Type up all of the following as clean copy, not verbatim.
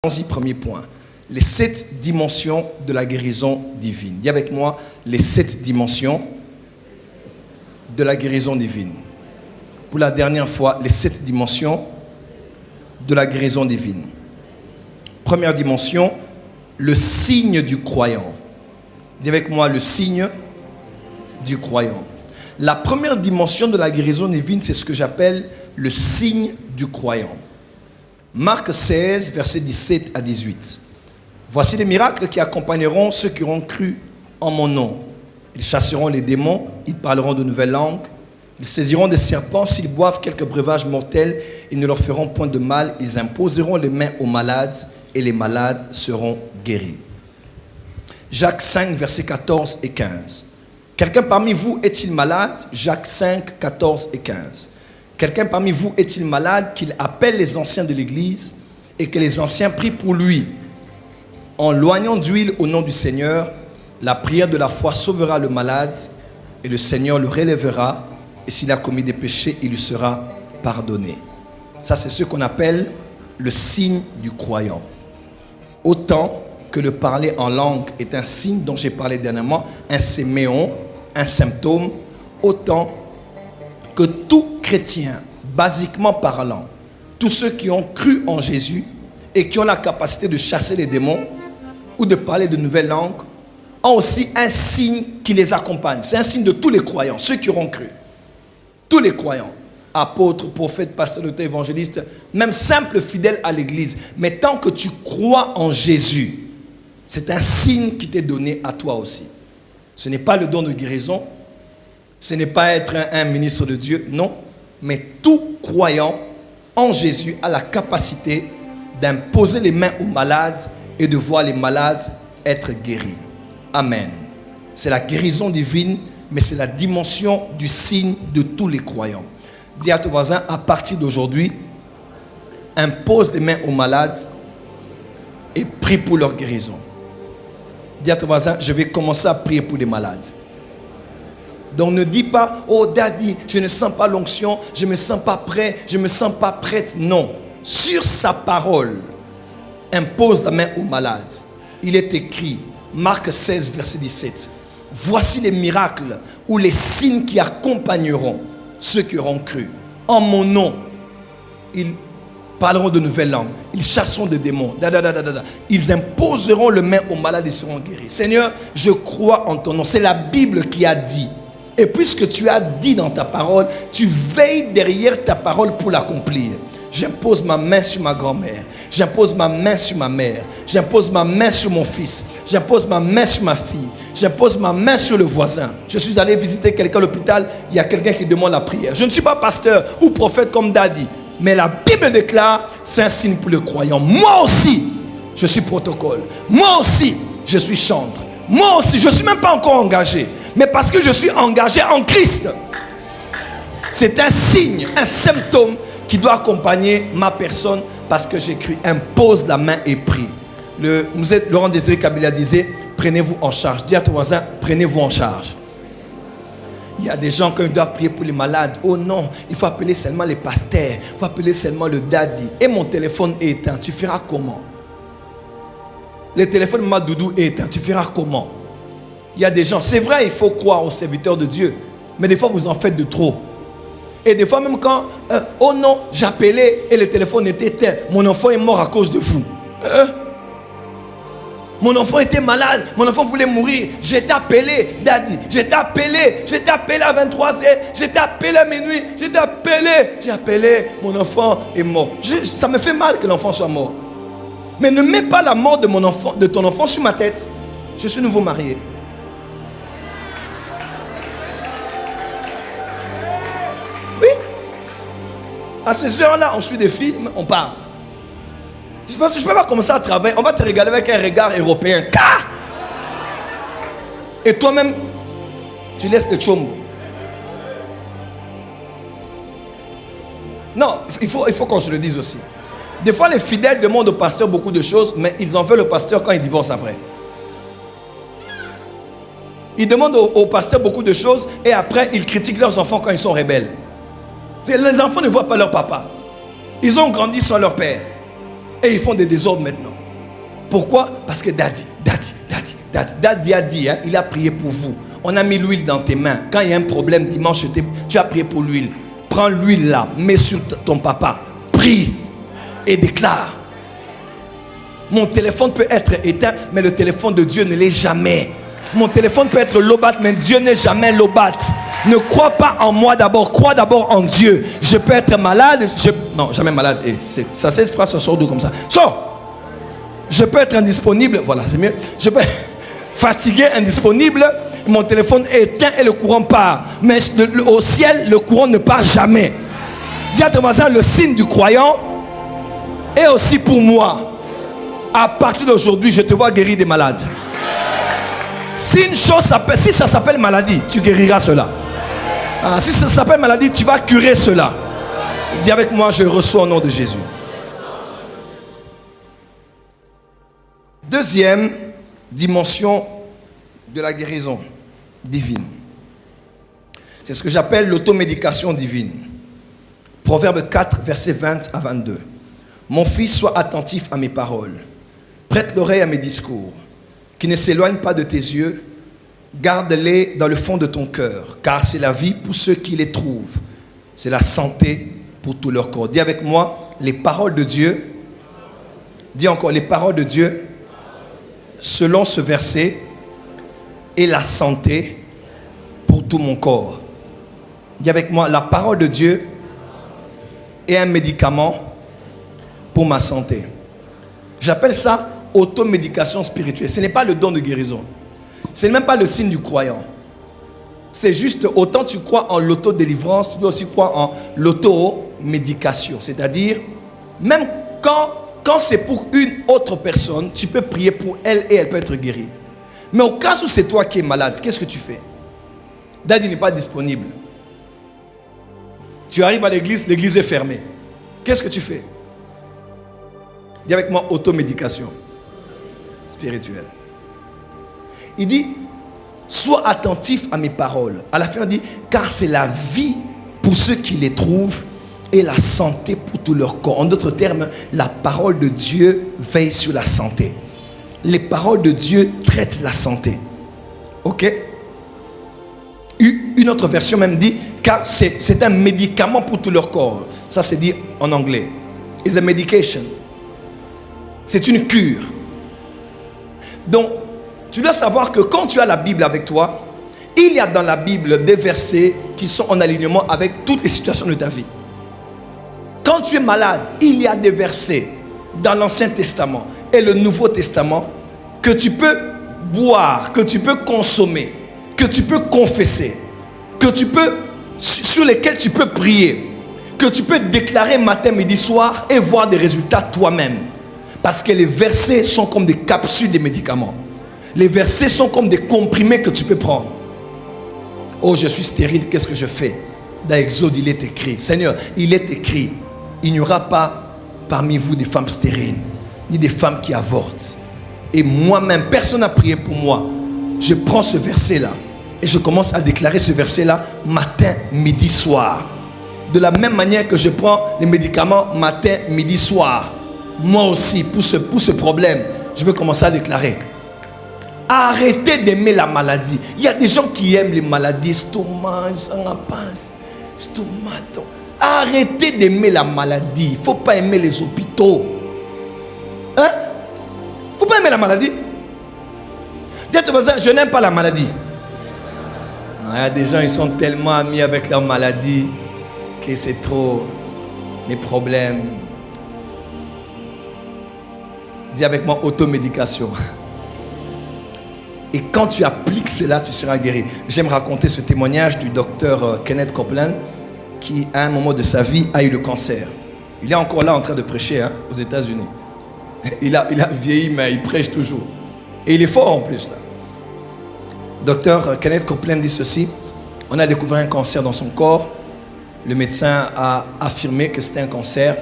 Allons-y, premier point. Les 7 dimensions de la guérison divine. Dis avec moi, les 7 dimensions de la guérison divine. Pour la dernière fois, les 7 dimensions de la guérison divine. Première dimension, le signe du croyant. Dis avec moi, le signe du croyant. La première dimension de la guérison divine, c'est ce que j'appelle le signe du croyant. Marc 16, versets 17 à 18. Voici les miracles qui accompagneront ceux qui auront cru en mon nom. Ils chasseront les démons, ils parleront de nouvelles langues, ils saisiront des serpents, s'ils boivent quelques breuvages mortels, ils ne leur feront point de mal, ils imposeront les mains aux malades et les malades seront guéris. Jacques 5, versets 14 et 15. Quelqu'un parmi vous est-il malade? Jacques 5, 14 et 15. Quelqu'un parmi vous est-il malade, qu'il appelle les anciens de l'église et que les anciens prient pour lui? En loignant d'huile au nom du Seigneur, la prière de la foi sauvera le malade et le Seigneur le relèvera. Et s'il a commis des péchés, il lui sera pardonné. Ça, c'est ce qu'on appelle le signe du croyant. Autant que le parler en langue est un signe dont j'ai parlé dernièrement, un séméon, un symptôme, autant que tout chrétien, basiquement parlant, tous ceux qui ont cru en Jésus et qui ont la capacité de chasser les démons ou de parler de nouvelles langues, ont aussi un signe qui les accompagne. C'est un signe de tous les croyants, ceux qui auront cru. Tous les croyants, apôtres, prophètes, pasteurs, docteurs, évangélistes, même simples fidèles à l'église. Mais tant que tu crois en Jésus, c'est un signe qui t'est donné à toi aussi. Ce n'est pas le don de guérison, ce n'est pas être un ministre de Dieu, non. Mais tout croyant en Jésus a la capacité d'imposer les mains aux malades et de voir les malades être guéris. Amen. C'est la guérison divine, mais c'est la dimension du signe de tous les croyants. Dis à ton voisin, à partir d'aujourd'hui, impose les mains aux malades et prie pour leur guérison. Dis à ton voisin, je vais commencer à prier pour les malades. Donc ne dis pas, oh daddy, je ne sens pas l'onction, je ne me sens pas prêt, je ne me sens pas prête. Non. Sur sa parole, impose la main aux malades. Il est écrit, Marc 16, verset 17. Voici les miracles ou les signes qui accompagneront ceux qui auront cru. En mon nom, ils parleront de nouvelles langues. Ils chasseront des démons. Ils imposeront les mains aux malades et seront guéris. Seigneur, je crois en ton nom. C'est la Bible qui a dit. Et puisque tu as dit dans ta parole, tu veilles derrière ta parole pour l'accomplir. J'impose ma main sur ma grand-mère. J'impose ma main sur ma mère. J'impose ma main sur mon fils. J'impose ma main sur ma fille. J'impose ma main sur le voisin. Je suis allé visiter quelqu'un à l'hôpital. Il y a quelqu'un qui demande la prière. Je ne suis pas pasteur ou prophète comme Daddy. Mais la Bible déclare, c'est un signe pour le croyant. Moi aussi, je suis protocole. Moi aussi, je suis chantre. Moi aussi, je ne suis même pas encore engagé. Mais parce que je suis engagé en Christ. C'est un signe, un symptôme qui doit accompagner ma personne parce que j'ai cru. Impose la main et prie. Laurent Désiré Kabila disait, prenez-vous en charge. Dis à ton voisin, prenez-vous en charge. Il y a des gens qui doivent prier pour les malades. Oh non, il faut appeler seulement les pasteurs. Il faut appeler seulement le daddy. Et mon téléphone est éteint. Tu feras comment? Le téléphone de ma doudou est éteint. Tu feras comment? Il y a des gens, c'est vrai, il faut croire aux serviteurs de Dieu. Mais des fois, vous en faites de trop. Et des fois, même quand, oh non, j'appelais et le téléphone était éteint. Mon enfant est mort à cause de vous. Mon enfant était malade, mon enfant voulait mourir. J'ai été appelé, daddy. J'ai été appelé à 23h. J'ai été appelé à minuit. J'ai appelé, mon enfant est mort. Ça me fait mal que l'enfant soit mort. Mais ne mets pas la mort de ton enfant sur ma tête. Je suis nouveau marié. Oui. À ces heures-là, on suit des films, on parle. Je ne peux pas commencer à travailler. On va te regarder avec un regard européen. Et toi-même, tu laisses le chombo. Non, il faut qu'on se le dise aussi. Des fois, les fidèles demandent au pasteur beaucoup de choses, mais ils en veulent le pasteur quand ils divorcent après. Ils demandent au pasteur beaucoup de choses et après, ils critiquent leurs enfants quand ils sont rebelles. Les enfants ne voient pas leur papa. Ils ont grandi sans leur père. Et ils font des désordres maintenant. Pourquoi? Parce que Daddy a dit, hein, il a prié pour vous. On a mis l'huile dans tes mains. Quand il y a un problème dimanche, tu as prié pour l'huile. Prends l'huile là, mets sur ton papa. Prie et déclare. Mon téléphone peut être éteint, mais le téléphone de Dieu ne l'est jamais. Mon téléphone peut être lobat, mais Dieu n'est jamais lobat. Ne crois pas en moi d'abord, crois d'abord en Dieu. Je peux être malade, non, jamais malade. Ça, cette phrase sort d'où comme ça? Sors. Je peux être indisponible, voilà, c'est mieux. Je peux être fatigué, indisponible, mon téléphone est éteint et le courant part. Mais au ciel, le courant ne part jamais. Dis à ton voisin, le signe du croyant est aussi pour moi. À partir d'aujourd'hui, je te vois guérir des malades. Si une chose s'appelle, si ça s'appelle maladie, tu guériras cela. Si ça s'appelle maladie, tu vas curer cela. Dis avec moi, je reçois au nom de Jésus. Deuxième dimension de la guérison divine. C'est ce que j'appelle l'automédication divine. Proverbe 4, versets 20 à 22. Mon fils, sois attentif à mes paroles. Prête l'oreille à mes discours. Qui ne s'éloignent pas de tes yeux. Garde-les dans le fond de ton cœur. Car c'est la vie pour ceux qui les trouvent. C'est la santé pour tout leur corps. Dis avec moi, les paroles de Dieu. Dis encore, les paroles de Dieu. Selon ce verset, est la santé pour tout mon corps. Dis avec moi, la parole de Dieu est un médicament pour ma santé. J'appelle ça automédication spirituelle. Ce n'est pas le don de guérison. Ce n'est même pas le signe du croyant. C'est juste, autant tu crois en l'autodélivrance, tu dois aussi croire en l'automédication. C'est-à-dire, même quand c'est pour une autre personne, tu peux prier pour elle et elle peut être guérie. Mais au cas où c'est toi qui es malade, qu'est-ce que tu fais? Daddy n'est pas disponible. Tu arrives à l'église, l'église est fermée. Qu'est-ce que tu fais? Dis avec moi, automédication spirituelle. Il dit, sois attentif à mes paroles. À la fin, il dit, car c'est la vie pour ceux qui les trouvent et la santé pour tout leur corps. En d'autres termes, la parole de Dieu veille sur la santé. Les paroles de Dieu traitent la santé. Ok? Une autre version même dit, car c'est un médicament pour tout leur corps. Ça c'est dit en anglais. It's a medication. C'est une cure. Donc, tu dois savoir que quand tu as la Bible avec toi, il y a dans la Bible des versets qui sont en alignement avec toutes les situations de ta vie. Quand tu es malade, il y a des versets dans l'Ancien Testament et le Nouveau Testament que tu peux boire, que tu peux consommer, que tu peux confesser, sur lesquels tu peux prier, que tu peux déclarer matin, midi, soir et voir des résultats toi-même. Parce que les versets sont comme des capsules de médicaments. Les versets sont comme des comprimés que tu peux prendre. Oh, je suis stérile, qu'est-ce que je fais? Dans Exode, il est écrit, Seigneur, il est écrit, il n'y aura pas parmi vous des femmes stériles, ni des femmes qui avortent. Et moi-même, personne n'a prié pour moi. Je prends ce verset-là et je commence à déclarer ce verset-là matin, midi, soir. De la même manière que je prends les médicaments matin, midi, soir. Moi aussi, pour ce problème, je veux commencer à déclarer. Arrêtez d'aimer la maladie. Il y a des gens qui aiment les maladies. Arrêtez d'aimer la maladie. Il ne faut pas aimer les hôpitaux. Hein? Il ne faut pas aimer la maladie. Dites aux voisins, je n'aime pas la maladie. Il y a des gens, ils sont tellement amis avec leur maladie que c'est trop les problèmes. Dis avec moi, automédication. Et quand tu appliques cela, tu seras guéri. J'aime raconter ce témoignage du docteur Kenneth Copeland qui, à un moment de sa vie, a eu le cancer. Il est encore là en train de prêcher aux États-Unis. Il a vieilli, mais il prêche toujours. Et il est fort en plus là. Docteur Kenneth Copeland dit ceci. On a découvert un cancer dans son corps. Le médecin a affirmé que c'était un cancer.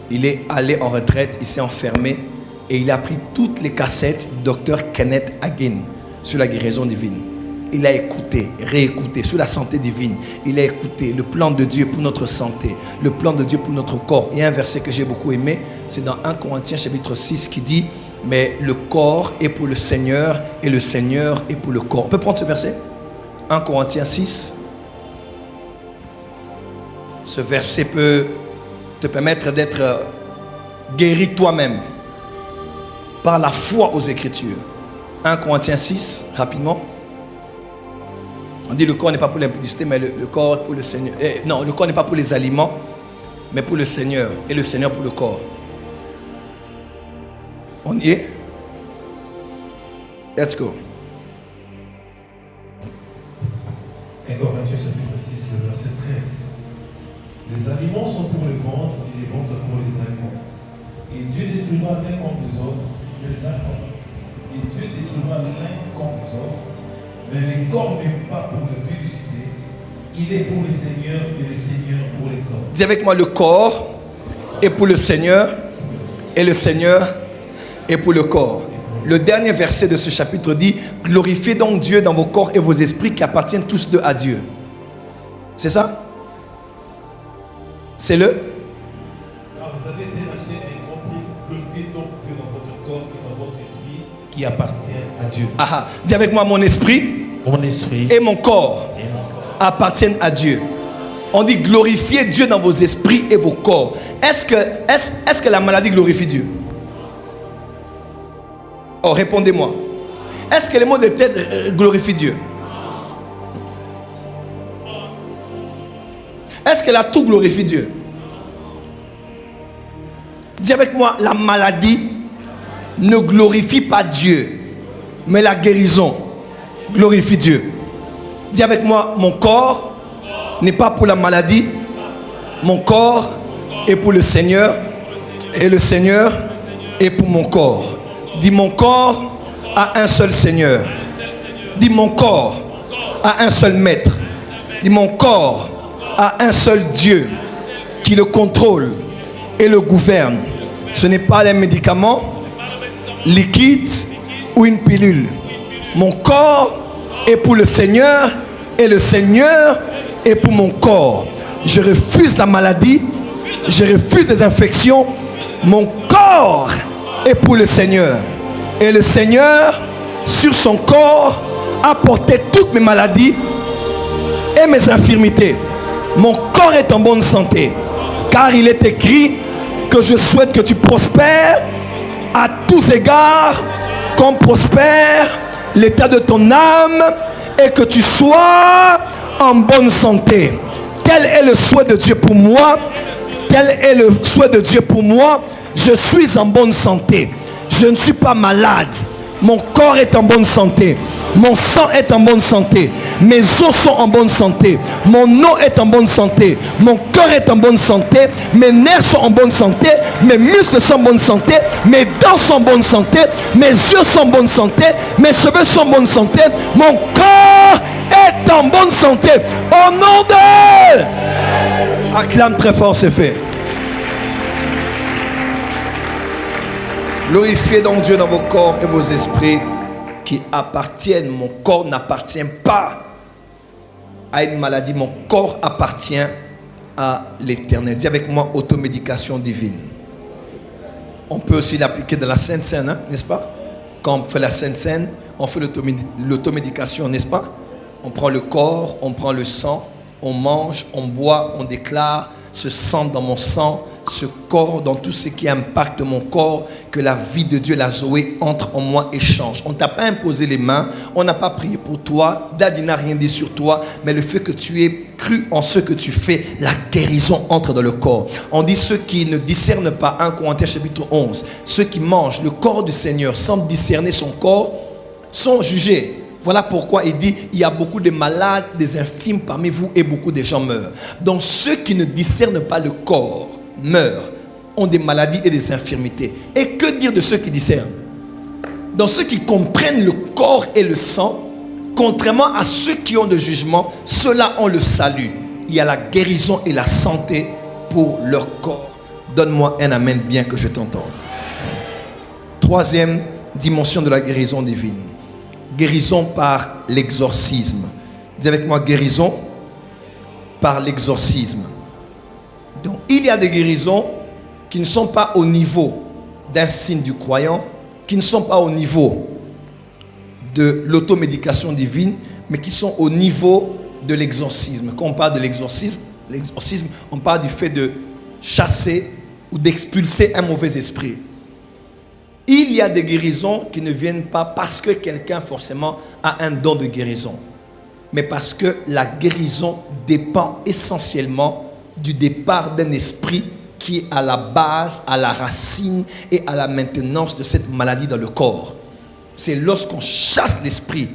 Il est allé en retraite, il s'est enfermé et il a pris toutes les cassettes du docteur Kenneth Hagin sur la guérison divine. Il a écouté, réécouté sur la santé divine. Il a écouté le plan de Dieu pour notre santé, le plan de Dieu pour notre corps. Et un verset que j'ai beaucoup aimé, C'est dans 1 Corinthiens chapitre 6 qui dit, mais le corps est pour le Seigneur et le Seigneur est pour le corps. On peut prendre ce verset? 1 Corinthiens 6. Ce verset peut te permettre d'être guéri toi-même par la foi aux Écritures. 1 Corinthiens 6, rapidement. On dit le corps n'est pas pour l'impudicité, mais le corps est pour le Seigneur. Non, le corps n'est pas pour les aliments, mais pour le Seigneur. Et le Seigneur pour le corps. On y est? Let's go. 1 Corinthiens chapitre 6, le verset 13. Les aliments sont pour le ventre et les ventres pour les aliments. Et Dieu détruira l'un contre les autres, les enfants. Et Dieu détruira l'un contre les autres. Mais le corps n'est pas pour la publicité. Il est pour le Seigneur et le Seigneur pour les corps. Dis avec moi, le corps est pour le Seigneur et le Seigneur est pour le corps. Le dernier verset de ce chapitre dit, glorifiez donc Dieu dans vos corps et vos esprits qui appartiennent tous deux à Dieu. C'est ça? C'est le? Alors vous avez été racheté et compris, glorifiez donc Dieu dans votre corps et dans votre esprit qui appartient à Dieu. Ah, dis avec moi, mon esprit et mon corps appartiennent à Dieu. On dit glorifiez Dieu dans vos esprits et vos corps. Est-ce que la maladie glorifie Dieu? Oh, répondez-moi. Est-ce que les maux de tête glorifient Dieu? Est-ce que la toux glorifie Dieu? Dis avec moi, la maladie ne glorifie pas Dieu, mais la guérison glorifie Dieu. Dis avec moi, mon corps n'est pas pour la maladie, mon corps est pour le Seigneur et le Seigneur est pour mon corps. Dis mon corps a un seul Seigneur. Dis mon corps a un seul maître. Dis mon corps a un seul Dieu qui le contrôle et le gouverne. Ce n'est pas les médicaments liquides ou une pilule. Mon corps est pour le Seigneur et le Seigneur est pour mon corps. Je refuse la maladie, je refuse les infections. Mon corps est pour le Seigneur. Et le Seigneur, sur son corps, a porté toutes mes maladies et mes infirmités. Mon corps est en bonne santé, car il est écrit que je souhaite que tu prospères à tous égards, comme prospère l'état de ton âme, et que tu sois en bonne santé. Tel est le souhait de Dieu pour moi. Tel est le souhait de Dieu pour moi. Je suis en bonne santé. Je ne suis pas malade. Mon corps est en bonne santé. Mon sang est en bonne santé. Mes os sont en bonne santé. Mon eau est en bonne santé. Mon cœur est en bonne santé. Mes nerfs sont en bonne santé. Mes muscles sont en bonne santé. Mes dents sont en bonne santé. Mes yeux sont en bonne santé. Mes cheveux sont en bonne santé. Mon corps est en bonne santé. Au nom de... Acclame très fort, c'est fait. Glorifiez donc Dieu dans vos corps et vos esprits qui appartiennent. Mon corps n'appartient pas à une maladie. Mon corps appartient à l'Éternel. Dis avec moi, automédication divine. On peut aussi l'appliquer dans la Sainte Seine, hein, n'est-ce pas? Quand on fait la Sainte Seine, on fait l'automédication, n'est-ce pas? On prend le corps, on prend le sang, on mange, on boit, on déclare ce sang dans mon sang, ce corps dans tout ce qui impacte mon corps, que la vie de Dieu, la Zoé, entre en moi et change. On ne t'a pas imposé les mains, on n'a pas prié pour toi, Daddy n'a rien dit sur toi, mais le fait que tu aies cru en ce que tu fais, la guérison entre dans le corps. On dit ceux qui ne discernent pas, 1 Corinthiens chapitre 11, ceux qui mangent le corps du Seigneur sans discerner son corps, sont jugés. Voilà pourquoi il dit, il y a beaucoup de malades, des infirmes parmi vous et beaucoup de gens meurent. Donc ceux qui ne discernent pas le corps meurent, ont des maladies et des infirmités. Et que dire de ceux qui discernent? Dans ceux qui comprennent le corps et le sang, contrairement à ceux qui ont de jugement, ceux-là ont le salut. Il y a la guérison et la santé pour leur corps. Donne-moi un amen bien que je t'entende. Troisième dimension de la guérison divine. Guérison par l'exorcisme. Dis avec moi, guérison par l'exorcisme. Donc, il y a des guérisons qui ne sont pas au niveau d'un signe du croyant, qui ne sont pas au niveau de l'automédication divine, mais qui sont au niveau de l'exorcisme. Quand on parle de l'exorcisme, on parle du fait de chasser ou d'expulser un mauvais esprit. Il y a des guérisons qui ne viennent pas parce que quelqu'un forcément a un don de guérison, mais parce que la guérison dépend essentiellement du départ d'un esprit qui est à la base, à la racine et à la maintenance de cette maladie dans le corps. C'est lorsqu'on chasse l'esprit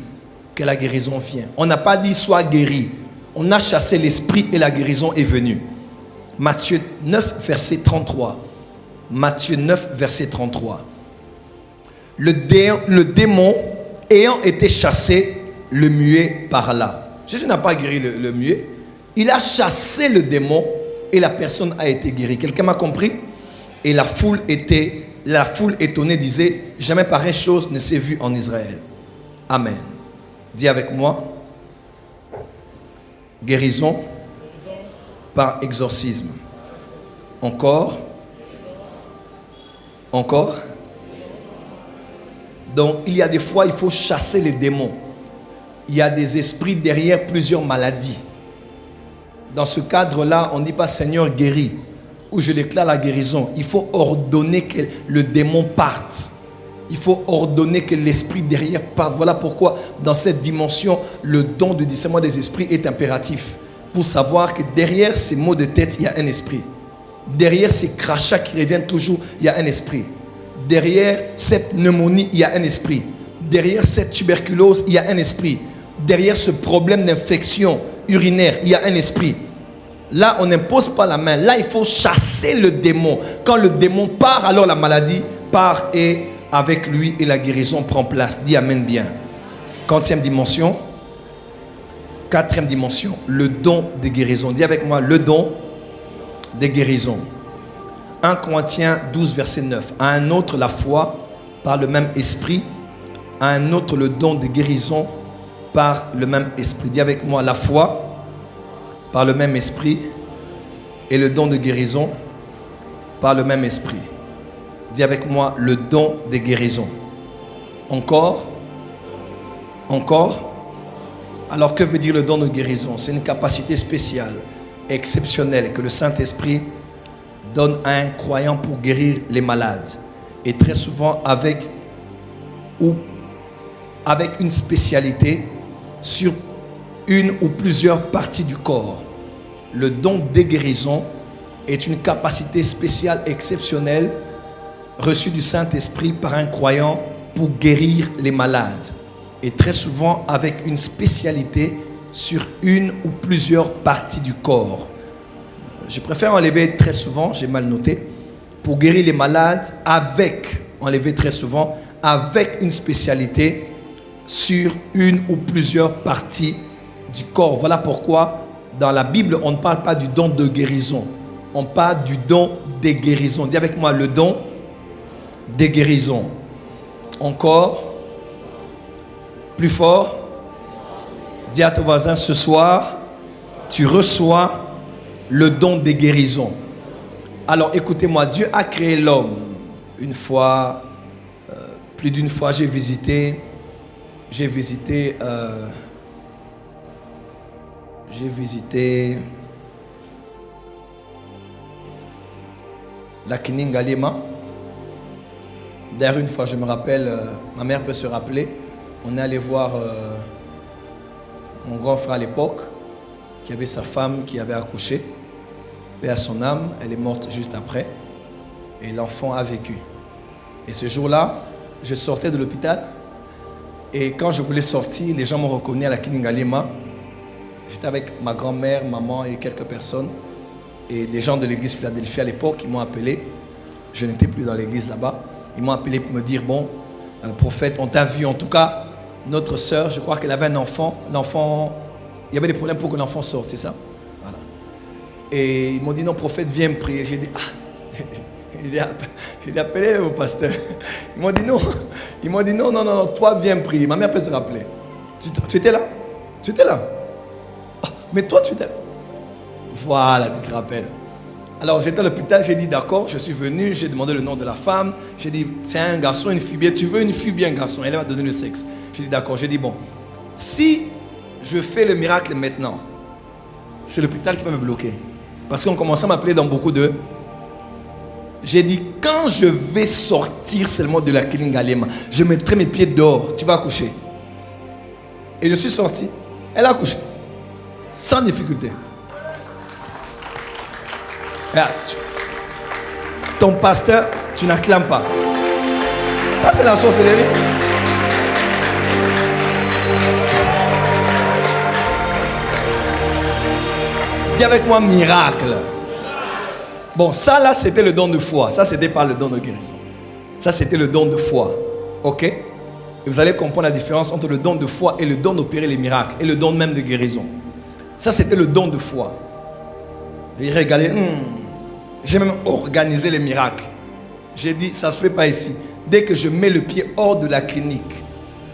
que la guérison vient. On n'a pas dit sois guéri. On a chassé l'esprit et la guérison est venue. Matthieu 9, verset 33. Matthieu 9, verset 33. Le démon ayant été chassé, le muet parla. Jésus n'a pas guéri le muet. Il a chassé le démon et la personne a été guérie. Quelqu'un m'a compris? Et la foule étonnée disait, jamais pareille chose ne s'est vue en Israël. Amen. Dis avec moi, guérison par exorcisme. Encore. Donc, il y a des fois, il faut chasser les démons. Il y a des esprits derrière plusieurs maladies. Dans ce cadre-là, on ne dit pas Seigneur guéris, ou je déclare la guérison. Il faut ordonner que le démon parte. Il faut ordonner que l'esprit derrière parte. Voilà pourquoi dans cette dimension, le don de discernement des esprits est impératif. Pour savoir que derrière ces maux de tête, il y a un esprit. Derrière ces crachats qui reviennent toujours, il y a un esprit. Derrière cette pneumonie, il y a un esprit. Derrière cette tuberculose, il y a un esprit. Derrière ce problème d'infection urinaire, il y a un esprit. Là, on n'impose pas la main. Là, il faut chasser le démon. Quand le démon part, alors la maladie part et avec lui et la guérison prend place. Dis Amen bien. Quatrième dimension. Quatrième dimension, le don de guérison. Dis avec moi, le don de guérison. 1 Corinthiens 12, verset 9. À un autre, la foi par le même esprit. À un autre, le don de guérison par le même esprit. Dis avec moi, la foi par le même esprit et le don de guérison par le même esprit. Dis avec moi, le don de guérison. Encore. Alors, que veut dire le don de guérison? C'est une capacité spéciale, exceptionnelle, que le Saint-Esprit donne à un croyant pour guérir les malades. Et très souvent avec une spécialité sur une ou plusieurs parties du corps. Le don de guérison est une capacité spéciale, exceptionnelle, reçue du Saint-Esprit par un croyant pour guérir les malades. Et très souvent avec une spécialité sur une ou plusieurs parties du corps. Je préfère enlever très souvent, j'ai mal noté, pour guérir les malades enlever très souvent, avec une spécialité sur une ou plusieurs parties du corps. Voilà pourquoi dans la Bible, on ne parle pas du don de guérison. On parle du don des guérisons. Dis avec moi, le don des guérisons. Encore. Plus fort. Dis à ton voisin, ce soir, tu reçois le don des guérisons. Alors écoutez-moi, Dieu a créé l'homme. Une fois, plus d'une fois, j'ai visité la Kiningalema. D'ailleurs, une fois, je me rappelle, ma mère peut se rappeler, on est allé voir mon grand frère à l'époque, qui avait sa femme qui avait accouché. Paix à son âme, elle est morte juste après. Et l'enfant a vécu. Et ce jour-là, je sortais de l'hôpital. Et quand je voulais sortir, les gens m'ont reconnu à la Kiningalema. J'étais avec ma grand-mère, maman et quelques personnes. Et des gens de l'église Philadelphie à l'époque, ils m'ont appelé. Je n'étais plus dans l'église là-bas. Ils m'ont appelé pour me dire, bon, prophète, on t'a vu. En tout cas, notre sœur, je crois qu'elle avait un enfant. L'enfant, il y avait des problèmes pour que l'enfant sorte, c'est ça? Voilà. Et ils m'ont dit, non, prophète, viens me prier. J'ai dit, j'ai appelé au pasteur. Ils m'ont dit, non, toi, viens me prier. Ma mère peut se rappeler. Tu étais là? Tu étais là? Ah, mais toi, tu étais... Voilà, tu te rappelles. Alors j'étais à l'hôpital, j'ai dit d'accord, je suis venu, j'ai demandé le nom de la femme. J'ai dit, c'est un garçon, une fille bien. Tu veux une fille bien, un garçon? Elle m'a donné le sexe. J'ai dit d'accord, j'ai dit bon, si je fais le miracle maintenant, c'est l'hôpital qui va me bloquer. Parce qu'on commençait à m'appeler dans beaucoup de... J'ai dit, quand je vais sortir seulement de la clinique Galema, je mettrai mes pieds dehors, tu vas accoucher. Et je suis sorti, elle a accouché, sans difficulté. Regarde, ton pasteur, tu n'acclames pas. Ça, c'est la sorcellerie. Dis avec moi, miracle. Bon, ça là, c'était le don de foi. Ça, c'était pas le don de guérison. Ça, c'était le don de foi. Ok? Et vous allez comprendre la différence entre le don de foi et le don d'opérer les miracles. Et le don même de guérison. Ça, c'était le don de foi. J'ai regardé. J'ai même organisé les miracles. J'ai dit, ça ne se fait pas ici. Dès que je mets le pied hors de la clinique,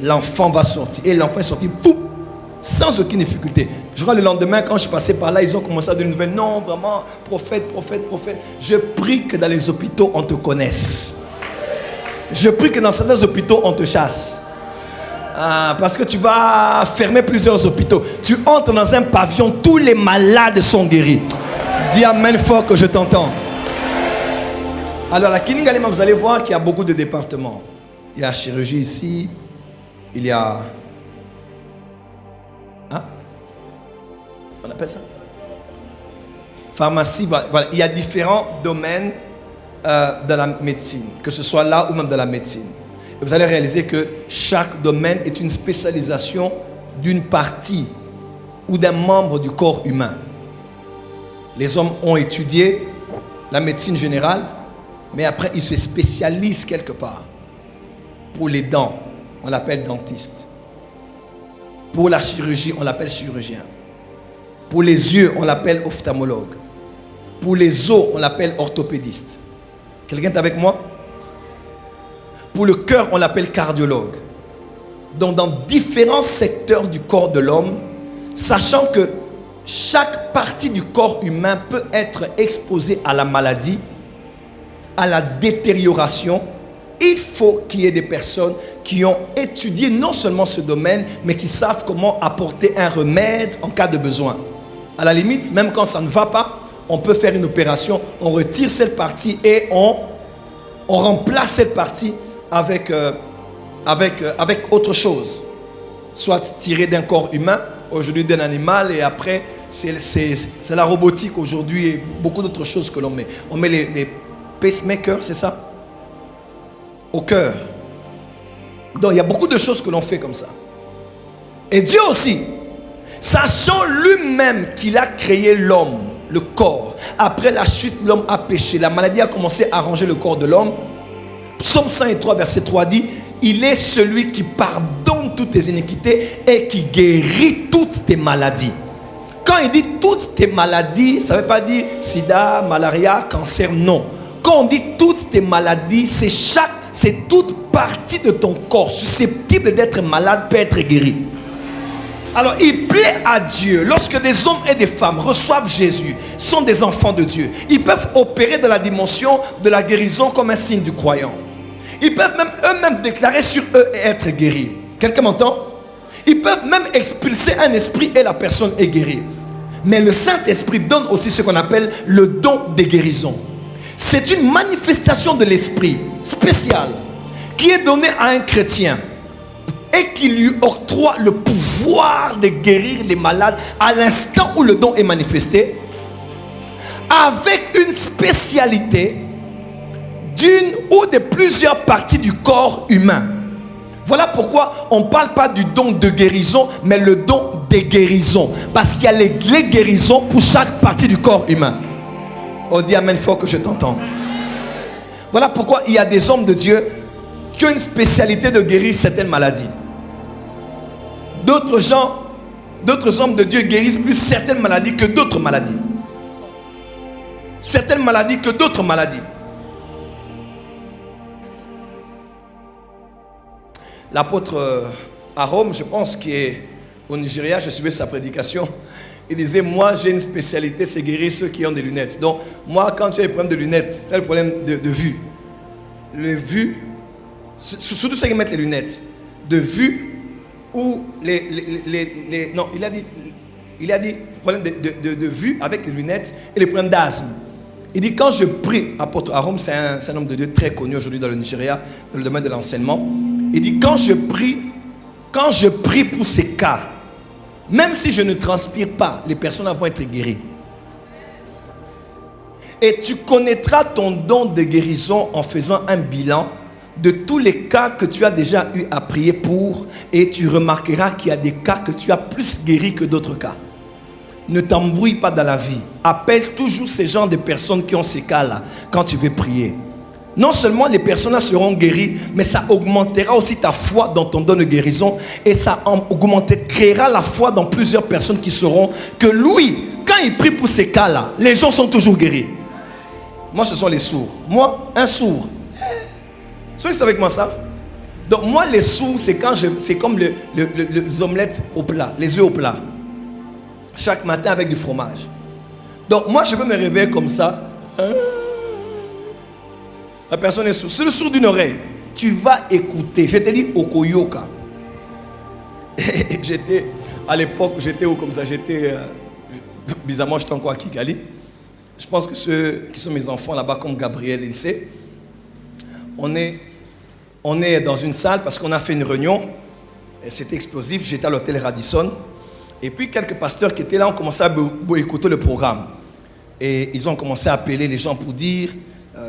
l'enfant va sortir. Et l'enfant est sorti, fou, sans aucune difficulté. Je crois le lendemain, quand je suis passé par là, ils ont commencé à donner une nouvelle. Non, vraiment, prophète, prophète, prophète. Je prie que dans les hôpitaux, on te connaisse. Je prie que dans certains hôpitaux, on te chasse. Parce que tu vas fermer plusieurs hôpitaux. Tu entres dans un pavillon, tous les malades sont guéris. Dis amen fort que je t'entende. Alors la clinique Galema, vous allez voir qu'il y a beaucoup de départements. Il y a chirurgie ici. Il y a... On appelle ça pharmacie. Voilà. Il y a différents domaines de la médecine. Que ce soit là ou même de la médecine. Et vous allez réaliser que chaque domaine est une spécialisation d'une partie ou d'un membre du corps humain. Les hommes ont étudié la médecine générale, mais après ils se spécialisent quelque part. Pour les dents, on l'appelle dentiste. Pour la chirurgie, on l'appelle chirurgien. Pour les yeux, on l'appelle ophtalmologue. Pour les os, on l'appelle orthopédiste. Quelqu'un est avec moi? Pour le cœur, on l'appelle cardiologue. Donc dans différents secteurs du corps de l'homme, sachant que chaque partie du corps humain peut être exposée à la maladie, à la détérioration. Il faut qu'il y ait des personnes qui ont étudié non seulement ce domaine, mais qui savent comment apporter un remède en cas de besoin. À la limite, même quand ça ne va pas, on peut faire une opération, on retire cette partie et on remplace cette partie avec autre chose. Soit tiré d'un corps humain, aujourd'hui d'un animal, et après, c'est la robotique aujourd'hui et beaucoup d'autres choses que l'on met. On met les pacemakers, c'est ça? Au cœur. Donc il y a beaucoup de choses que l'on fait comme ça. Et Dieu aussi, sachant lui-même qu'il a créé l'homme, le corps, après la chute, l'homme a péché, la maladie a commencé à ranger le corps de l'homme. Psaume 103, verset 3 dit, il est celui qui pardonne toutes tes iniquités et qui guérit toutes tes maladies. Quand il dit toutes tes maladies, ça ne veut pas dire sida, malaria, cancer, non. Quand on dit toutes tes maladies, c'est toute partie de ton corps susceptible d'être malade peut être guérie. Alors il plaît à Dieu, lorsque des hommes et des femmes reçoivent Jésus, sont des enfants de Dieu, ils peuvent opérer dans la dimension de la guérison comme un signe du croyant. Ils peuvent même eux-mêmes déclarer sur eux et être guéris. Quelqu'un m'entend? Ils peuvent même expulser un esprit et la personne est guérie. Mais le Saint-Esprit donne aussi ce qu'on appelle le don des guérisons. C'est une manifestation de l'esprit spéciale qui est donnée à un chrétien et qui lui octroie le pouvoir de guérir les malades à l'instant où le don est manifesté, avec une spécialité d'une ou de plusieurs parties du corps humain. Voilà pourquoi on ne parle pas du don de guérison, mais le don des guérisons. Parce qu'il y a les guérisons pour chaque partie du corps humain. Oh, dis amen fort que je t'entends. Voilà pourquoi il y a des hommes de Dieu qui ont une spécialité de guérir certaines maladies. D'autres hommes de Dieu guérissent plus certaines maladies que d'autres maladies. Certaines maladies que d'autres maladies. L'apôtre à Rome, je pense, qui est au Nigeria, je suivais sa prédication. Il disait, moi j'ai une spécialité, c'est guérir ceux qui ont des lunettes. Donc moi, quand tu as des problèmes de lunettes, tu as le problème de vue. Le vue, surtout ceux qui mettent les lunettes, de vue ou non, il a dit problème de vue avec les lunettes et les problèmes d'asthme. Il dit, quand je prie, apôtre Arum, c'est un homme de Dieu très connu aujourd'hui dans le Nigeria, dans le domaine de l'enseignement. Il dit, quand je prie pour ces cas, même si je ne transpire pas, les personnes vont être guéries. Et tu connaîtras ton don de guérison en faisant un bilan de tous les cas que tu as déjà eu à prier pour, et tu remarqueras qu'il y a des cas que tu as plus guéris que d'autres cas. Ne t'embrouille pas dans la vie. Appelle toujours ces genres de personnes qui ont ces cas-là quand tu veux prier. Non seulement les personnes seront guéries, mais ça augmentera aussi ta foi dans ton don de guérison, et ça créera la foi dans plusieurs personnes qui sauront que lui, quand il prie pour ces cas-là, les gens sont toujours guéris. Moi, ce sont les sourds. Moi, un sourd. Ceux qui savent avec moi savent. Donc moi, les sourds, c'est comme les omelettes au plat, les œufs au plat. Chaque matin avec du fromage. Donc moi, je peux me réveiller comme ça. La personne est sourde. C'est le sourd d'une oreille. Tu vas écouter. Je te dis Okoyoka. À l'époque, j'étais où comme ça? Bizarrement, j'étais encore à Kigali. Je pense que ceux qui sont mes enfants là-bas, comme Gabriel, il sait. On est dans une salle parce qu'on a fait une réunion. C'était explosif. J'étais à l'hôtel Radisson. Et puis quelques pasteurs qui étaient là ont commencé à écouter le programme. Et ils ont commencé à appeler les gens pour dire,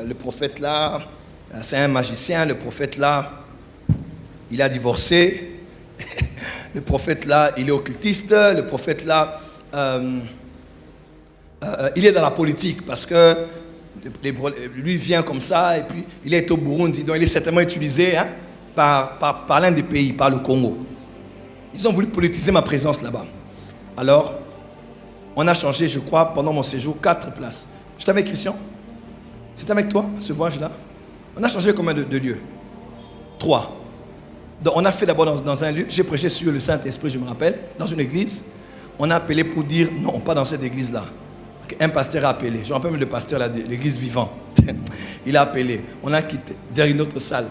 le prophète là, c'est un magicien. Le prophète là, il a divorcé. Le prophète là, il est occultiste. Le prophète là, il est dans la politique parce que lui vient comme ça et puis il est au Burundi, donc il est certainement utilisé par l'un des pays, par le Congo. Ils ont voulu politiser ma présence là-bas. Alors, on a changé, je crois, pendant mon séjour, 4 places. J'étais avec Christian. C'était avec toi, ce voyage-là. On a changé combien de lieux? 3. Donc, on a fait d'abord dans un lieu. J'ai prêché sur le Saint-Esprit, je me rappelle, dans une église. On a appelé pour dire, non, pas dans cette église-là. Un pasteur a appelé. Je me rappelle même le pasteur là, de l'église vivante. Il a appelé. On a quitté vers une autre salle.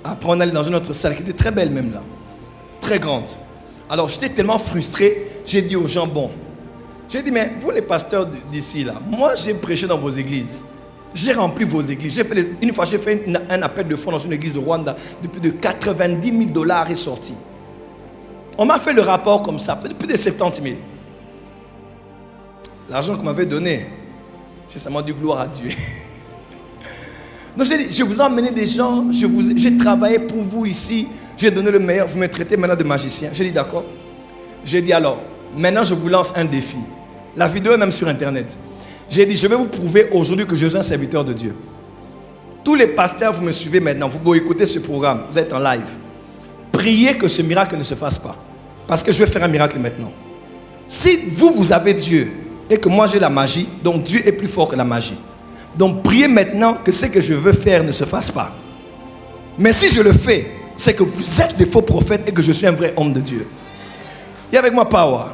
Après, on est allé dans une autre salle qui était très belle même là. Très grande. Alors, j'étais tellement frustré. J'ai dit aux gens, bon. J'ai dit, mais vous les pasteurs d'ici là, moi j'ai prêché dans vos églises. J'ai rempli vos églises. Une fois, j'ai fait un appel de fonds dans une église de Rwanda. De plus de 90 000 $ est sorti. On m'a fait le rapport comme ça. Plus de 70 000. L'argent qu'on m'avait donné, j'ai seulement dit gloire à Dieu. Donc j'ai dit, je vous ai emmené des gens, j'ai travaillé pour vous ici, j'ai donné le meilleur, vous me traitez maintenant de magicien. J'ai dit d'accord. J'ai dit alors, maintenant je vous lance un défi. La vidéo est même sur internet. J'ai dit, je vais vous prouver aujourd'hui que je suis un serviteur de Dieu. Tous les pasteurs, vous me suivez maintenant, vous pouvez écouter ce programme, vous êtes en live. Priez que ce miracle ne se fasse pas. Parce que je vais faire un miracle maintenant. Si vous avez Dieu, et que moi j'ai la magie, donc Dieu est plus fort que la magie. Donc priez maintenant que ce que je veux faire ne se fasse pas. Mais si je le fais, c'est que vous êtes des faux prophètes et que je suis un vrai homme de Dieu. Il y a avec moi Power.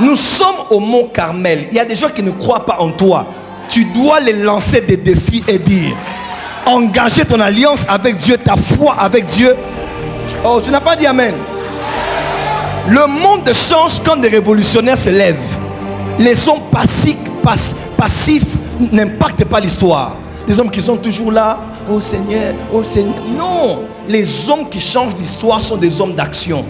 Nous sommes au mont Carmel. Il y a des gens qui ne croient pas en toi. Tu dois les lancer des défis et dire, engager ton alliance avec Dieu, ta foi avec Dieu. Oh, tu n'as pas dit amen. Le monde change quand des révolutionnaires se lèvent. Les hommes passifs n'impactent pas l'histoire. Les hommes qui sont toujours là, oh Seigneur, oh Seigneur. Non, les hommes qui changent l'histoire sont des hommes d'action.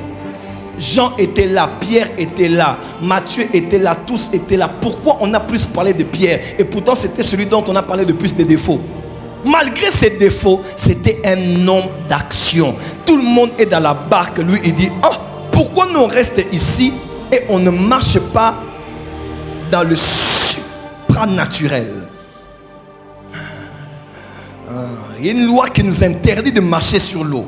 Jean était là, Pierre était là, Matthieu était là, tous étaient là. Pourquoi on a plus parlé de Pierre? Et pourtant c'était celui dont on a parlé de plus des défauts. Malgré ses défauts, c'était un homme d'action. Tout le monde est dans la barque. Lui, il dit, oh, pourquoi nous on reste ici et on ne marche pas dans le supranaturel? Il y a une loi qui nous interdit de marcher sur l'eau.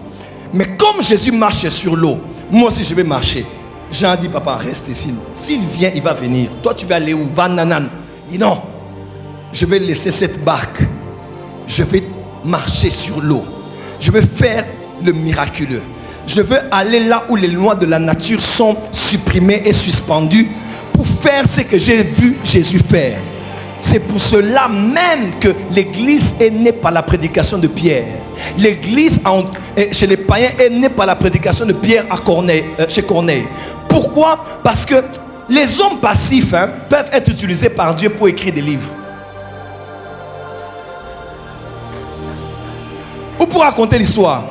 Mais comme Jésus marche sur l'eau, moi aussi je vais marcher. Jean dit, papa, reste ici. S'il vient, il va venir. Toi, tu vas aller où? Va nanan. Il dit, non, je vais laisser cette barque. Je vais marcher sur l'eau. Je vais faire le miraculeux. Je veux aller là où les lois de la nature sont supprimées et suspendues pour faire ce que j'ai vu Jésus faire. C'est pour cela même que l'église est née par la prédication de Pierre. L'église chez les païens est née par la prédication de Pierre à chez Corneille. Pourquoi? Parce que les hommes passifs peuvent être utilisés par Dieu pour écrire des livres. Ou pour raconter l'histoire.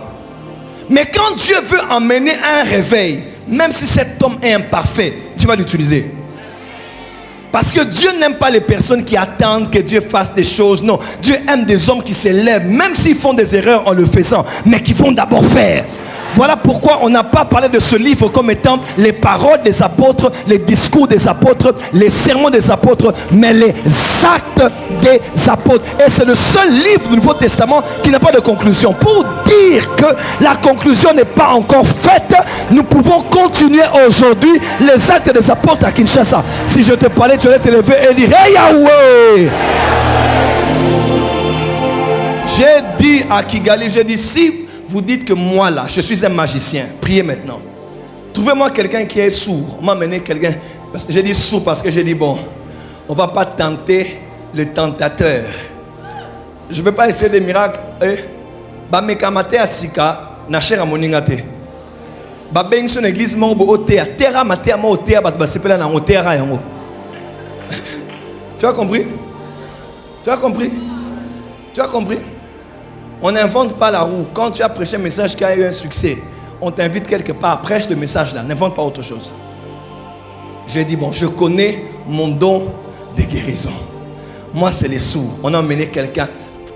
Mais quand Dieu veut emmener un réveil, même si cet homme est imparfait, Dieu va l'utiliser. Parce que Dieu n'aime pas les personnes qui attendent que Dieu fasse des choses. Non, Dieu aime des hommes qui s'élèvent, même s'ils font des erreurs en le faisant, mais qui vont d'abord faire. Voilà pourquoi on n'a pas parlé de ce livre comme étant les paroles des apôtres, les discours des apôtres, les sermons des apôtres, mais les actes des apôtres. Et c'est le seul livre du Nouveau Testament qui n'a pas de conclusion. Pour dire que la conclusion n'est pas encore faite, nous pouvons continuer aujourd'hui les actes des apôtres à Kinshasa. Si je te parlais, tu allais te lever et dire hey Yahweh. J'ai dit à Kigali, j'ai dit si vous dites que moi là, je suis un magicien, priez maintenant. Trouvez-moi quelqu'un qui est sourd. On m'a amené quelqu'un. J'ai dit sourd parce que j'ai dit bon, on ne va pas tenter le tentateur. Je ne veux pas essayer des miracles. Bamekamate asika na chera moningate. Babeng son église mo otea terra matea mo otea bat basepela na otea yango. Tu as compris? Tu as compris? Tu as compris? On n'invente pas la roue. Quand tu as prêché un message qui a eu un succès, on t'invite quelque part, prêche le message là, n'invente pas autre chose. J'ai dit, bon, je connais mon don de guérison. Moi, c'est les sourds. On a emmené quelqu'un.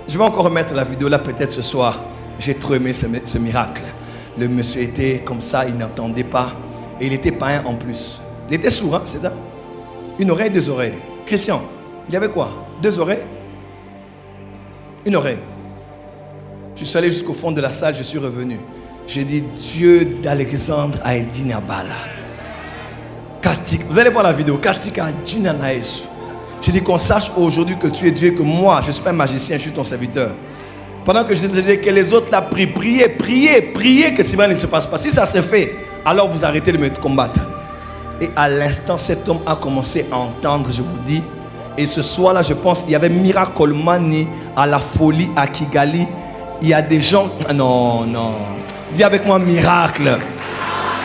Je vais encore remettre la vidéo là peut-être ce soir. J'ai trop aimé ce miracle. Le monsieur était comme ça, il n'entendait pas. Et il était païen en plus. Il était sourd, hein, c'est ça? Une oreille, deux oreilles. Christian, il y avait quoi? Deux oreilles? Une oreille. Je suis allé jusqu'au fond de la salle, je suis revenu. J'ai dit, Dieu d'Alexandre a dit Nabala. Vous allez voir la vidéo. J'ai dit qu'on sache aujourd'hui que tu es Dieu, que moi, je ne suis pas un magicien, je suis ton serviteur. Pendant que je disais que les autres là prient, priez que cela ne se passe pas. Si ça se fait, alors vous arrêtez de me combattre. Et à l'instant, cet homme a commencé à entendre, je vous dis. Et ce soir-là, je pense qu'il y avait Miracle Mani à la folie à Kigali. Il y a des gens... Non. Dis avec moi, miracle.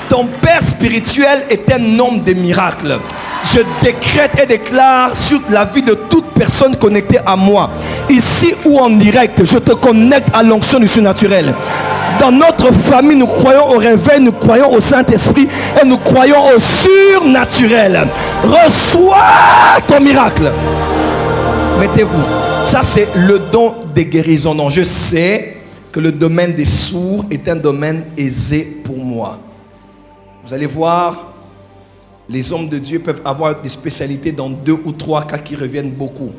Ton père spirituel est un homme de miracles. Je décrète et déclare sur la vie de toute personne connectée à moi. Ici ou en direct, je te connecte à l'onction du surnaturel. Dans notre famille, nous croyons au réveil, nous croyons au Saint-Esprit et nous croyons au surnaturel. Reçois ton miracle. Mettez-vous. Ça, c'est le don des guérisons. Donc, je sais que le domaine des sourds est un domaine aisé pour moi. Vous allez voir, les hommes de Dieu peuvent avoir des spécialités dans 2 ou 3 cas qui reviennent beaucoup.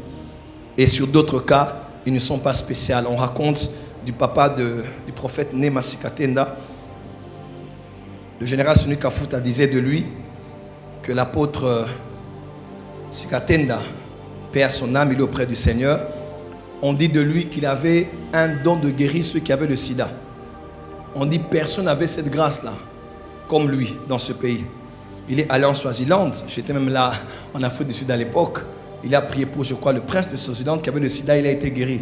Et sur d'autres cas, ils ne sont pas spéciaux. On raconte du papa du prophète Nema Sikatenda. Le général Sonu Kafuta disait de lui que l'apôtre Sikatenda, paix à son âme, il est auprès du Seigneur. On dit de lui qu'il avait un don de guérir ceux qui avaient le sida. On dit personne n'avait cette grâce-là, comme lui, dans ce pays. Il est allé en Swaziland. J'étais même là en Afrique du Sud à l'époque. Il a prié pour, je crois, le prince de Swaziland qui avait le sida. Il a été guéri.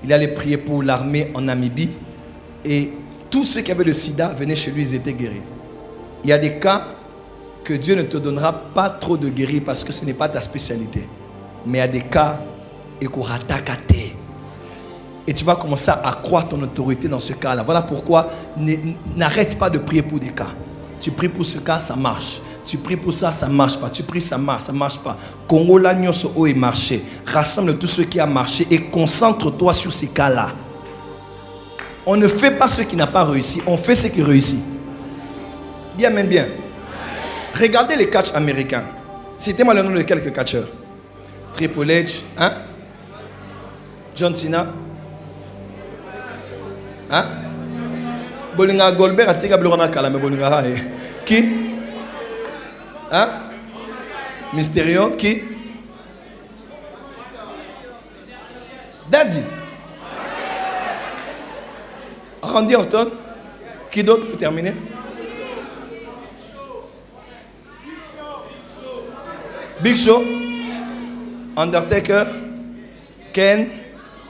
Il allait prier pour l'armée en Namibie. Et tous ceux qui avaient le sida venaient chez lui, ils étaient guéris. Il y a des cas que Dieu ne te donnera pas trop de guérir parce que ce n'est pas ta spécialité. Mais il y a des cas, et tu vas commencer à croire ton autorité dans ce cas-là. Voilà pourquoi n'arrête pas de prier pour des cas. Tu pries pour ce cas, ça marche. Tu pries pour ça, ça ne marche pas. Tu pries, ça marche pas. Congo l'agneau est marché. Rassemble tout ce qui a marché et concentre-toi sur ces cas-là. On ne fait pas ce qui n'a pas réussi, on fait ce qui réussit. Bien, même bien. Regardez les catchs américains. Citez-moi le nom de quelques catcheurs. Triple H, hein? John Cena, hein? Bolinga Goldberg, Atika Blorana Kalame Bolinga. Qui? Hein? Mysterio, qui? Daddy. Randy Orton. Qui d'autre pour terminer? Big Show, Undertaker, Ken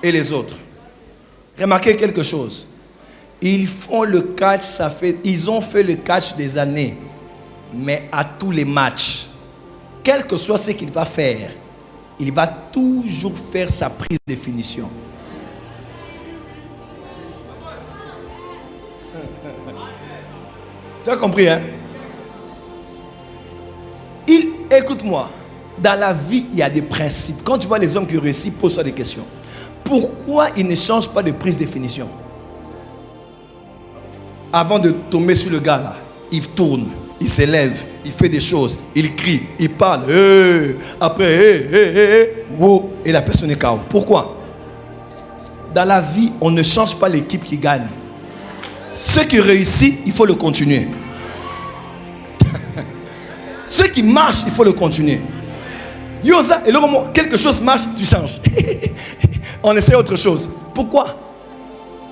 et les autres. Remarquez quelque chose. Ils font le catch, ils ont fait le catch des années, mais à tous les matchs, quel que soit ce qu'il va faire, il va toujours faire sa prise de définition. Tu as compris, hein? Écoute-moi, dans la vie, il y a des principes. Quand tu vois les hommes qui réussissent, pose-toi des questions. Pourquoi ils ne changent pas de prise de définition? Avant de tomber sur le gars là, il tourne, il s'élève, il fait des choses, il crie, il parle, après, wow, et la personne est KO. Pourquoi? Dans la vie, on ne change pas l'équipe qui gagne. Ceux qui réussissent, il faut le continuer. Ceux qui marchent, il faut le continuer. Yosa, et le moment quelque chose marche, tu changes. On essaie autre chose. Pourquoi?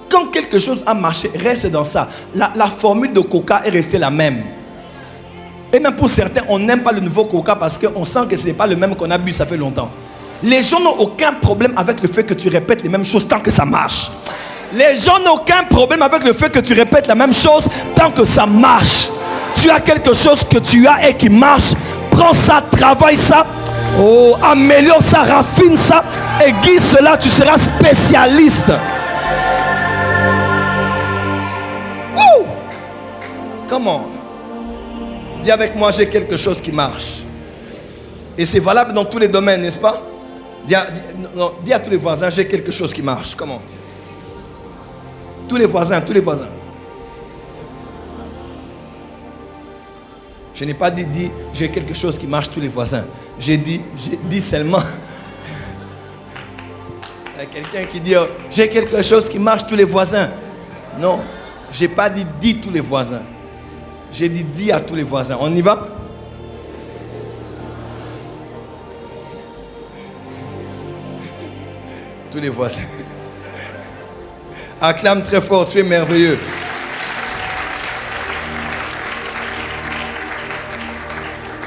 Quand quelque chose a marché, reste dans ça. La formule de Coca est restée la même. Et même pour certains, on n'aime pas le nouveau Coca parce qu'on sent que ce n'est pas le même qu'on a bu, ça fait longtemps. Les gens n'ont aucun problème avec le fait que tu répètes les mêmes choses tant que ça marche. Les gens n'ont aucun problème avec le fait que tu répètes la même chose tant que ça marche. Tu as quelque chose que tu as et qui marche. Prends ça, travaille ça. Oh, améliore ça, raffine ça. Aiguise cela, tu seras spécialiste. Woo! Comment? Dis avec moi, j'ai quelque chose qui marche. Et c'est valable dans tous les domaines, n'est-ce pas? Dis à tous les voisins, j'ai quelque chose qui marche. Comment? Tous les voisins, tous les voisins. Je n'ai pas dit j'ai quelque chose qui marche tous les voisins. J'ai dit seulement. Il y a quelqu'un qui dit j'ai quelque chose qui marche tous les voisins. Non, je n'ai pas dit tous les voisins. J'ai dit à tous les voisins. On y va? Tous les voisins. Acclame très fort, tu es merveilleux.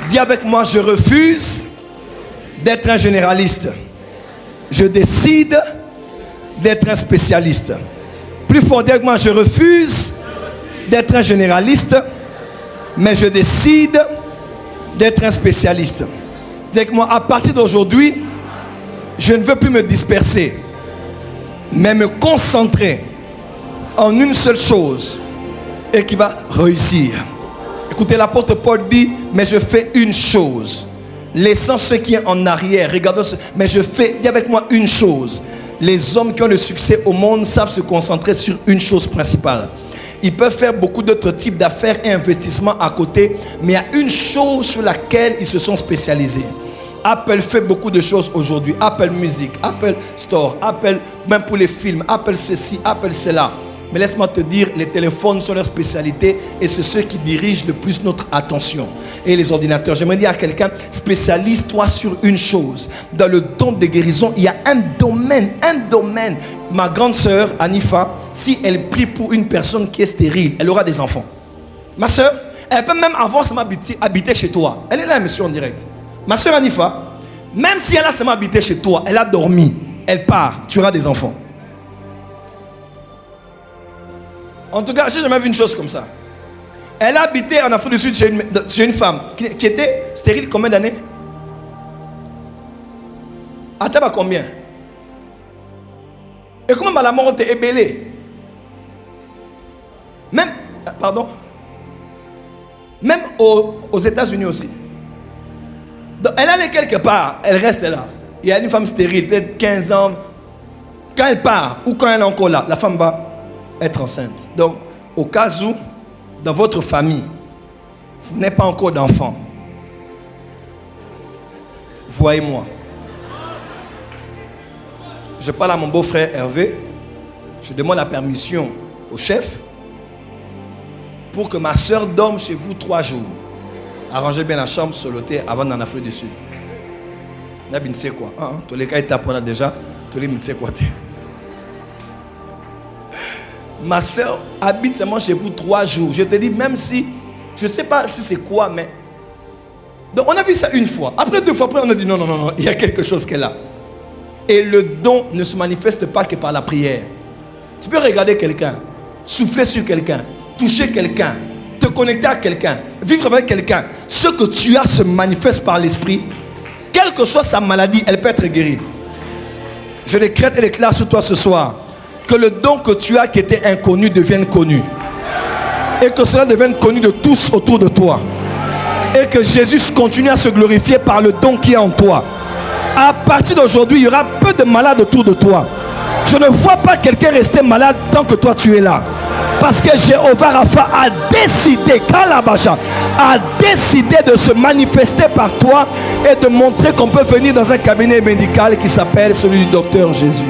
Dis avec moi, je refuse d'être un généraliste. Je décide d'être un spécialiste. Plus fort, dis avec moi, je refuse d'être un généraliste, mais je décide d'être un spécialiste. Dis avec moi, à partir d'aujourd'hui, je ne veux plus me disperser, mais me concentrer en une seule chose et qui va réussir. Écoutez, l'apôtre Paul dit, mais je fais une chose, laissant ce qui est en arrière, regardons ce, mais je fais, dis avec moi, une chose. Les hommes qui ont le succès au monde savent se concentrer sur une chose principale. Ils peuvent faire beaucoup d'autres types d'affaires et investissements à côté, mais il y a une chose sur laquelle ils se sont spécialisés. Apple fait beaucoup de choses aujourd'hui. Apple Music, Apple Store, Apple, même pour les films, Apple ceci, Apple cela. Mais laisse-moi te dire, les téléphones sont leur spécialité et c'est ceux qui dirigent le plus notre attention. Et les ordinateurs. J'aimerais dire à quelqu'un, spécialise-toi sur une chose. Dans le don de guérison, il y a un domaine. Ma grande sœur, Anifa, si elle prie pour une personne qui est stérile, elle aura des enfants. Ma sœur, elle peut même avoir seulement habiter chez toi. Elle est là, monsieur, en direct. Ma sœur Anifa, même si elle a seulement habité chez toi, elle a dormi, elle part, tu auras des enfants. En tout cas, j'ai jamais vu une chose comme ça. Elle a habité en Afrique du Sud chez une femme qui était stérile combien d'années? Attends, combien? Et comment la mort t'est ébellée? Même, pardon? Même aux États-Unis aussi. Donc, elle allait quelque part, elle reste là. Il y a une femme stérile, peut-être 15 ans. Quand elle part, ou quand elle est encore là, la femme va être enceinte. Donc, au cas où, dans votre famille, vous n'avez pas encore d'enfant, voyez-moi. Je parle à mon beau-frère Hervé. Je demande la permission au chef pour que ma soeur dorme chez vous 3 jours. Arrangez bien la chambre sur l'hôtel avant d'aller en Afrique du Sud. Nabi ne sait quoi. Tous les cas, ils t'apprennent déjà. Tous les ne sait quoi. Ma soeur habite seulement chez vous 3 jours. Je te dis, même si, je ne sais pas si c'est quoi, mais Donc on a vu ça une fois. Après 2 fois, après on a dit non, il y a quelque chose qui est là. Et le don ne se manifeste pas que par la prière. Tu peux regarder quelqu'un, souffler sur quelqu'un, toucher quelqu'un, te connecter à quelqu'un, vivre avec quelqu'un. Ce que tu as se manifeste par l'esprit. Quelle que soit sa maladie, elle peut être guérie. Je décrète et déclare sur toi ce soir que le don que tu as qui était inconnu devienne connu. Et que cela devienne connu de tous autour de toi. Et que Jésus continue à se glorifier par le don qui est en toi. À partir d'aujourd'hui, il y aura peu de malades autour de toi. Je ne vois pas quelqu'un rester malade tant que toi tu es là. Parce que Jéhovah Rapha a décidé, Kalabasha, a décidé de se manifester par toi et de montrer qu'on peut venir dans un cabinet médical qui s'appelle celui du docteur Jésus.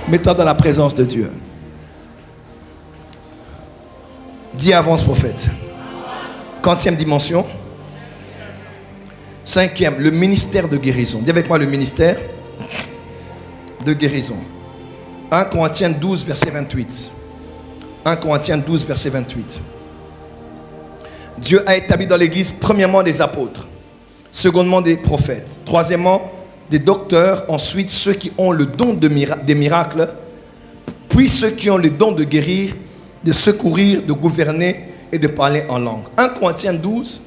Mets-toi dans la présence de Dieu. Dis avance prophète. Quantième dimension. 5e, le ministère de guérison. Dis avec moi le ministère de guérison. 1 Corinthiens 12, verset 28. 1 Corinthiens 12, verset 28. Dieu a établi dans l'église, premièrement, des apôtres, secondement, des prophètes, troisièmement, des docteurs, ensuite ceux qui ont le don des miracles, puis ceux qui ont le don de guérir, de secourir, de gouverner et de parler en langue. 1 Corinthiens 12,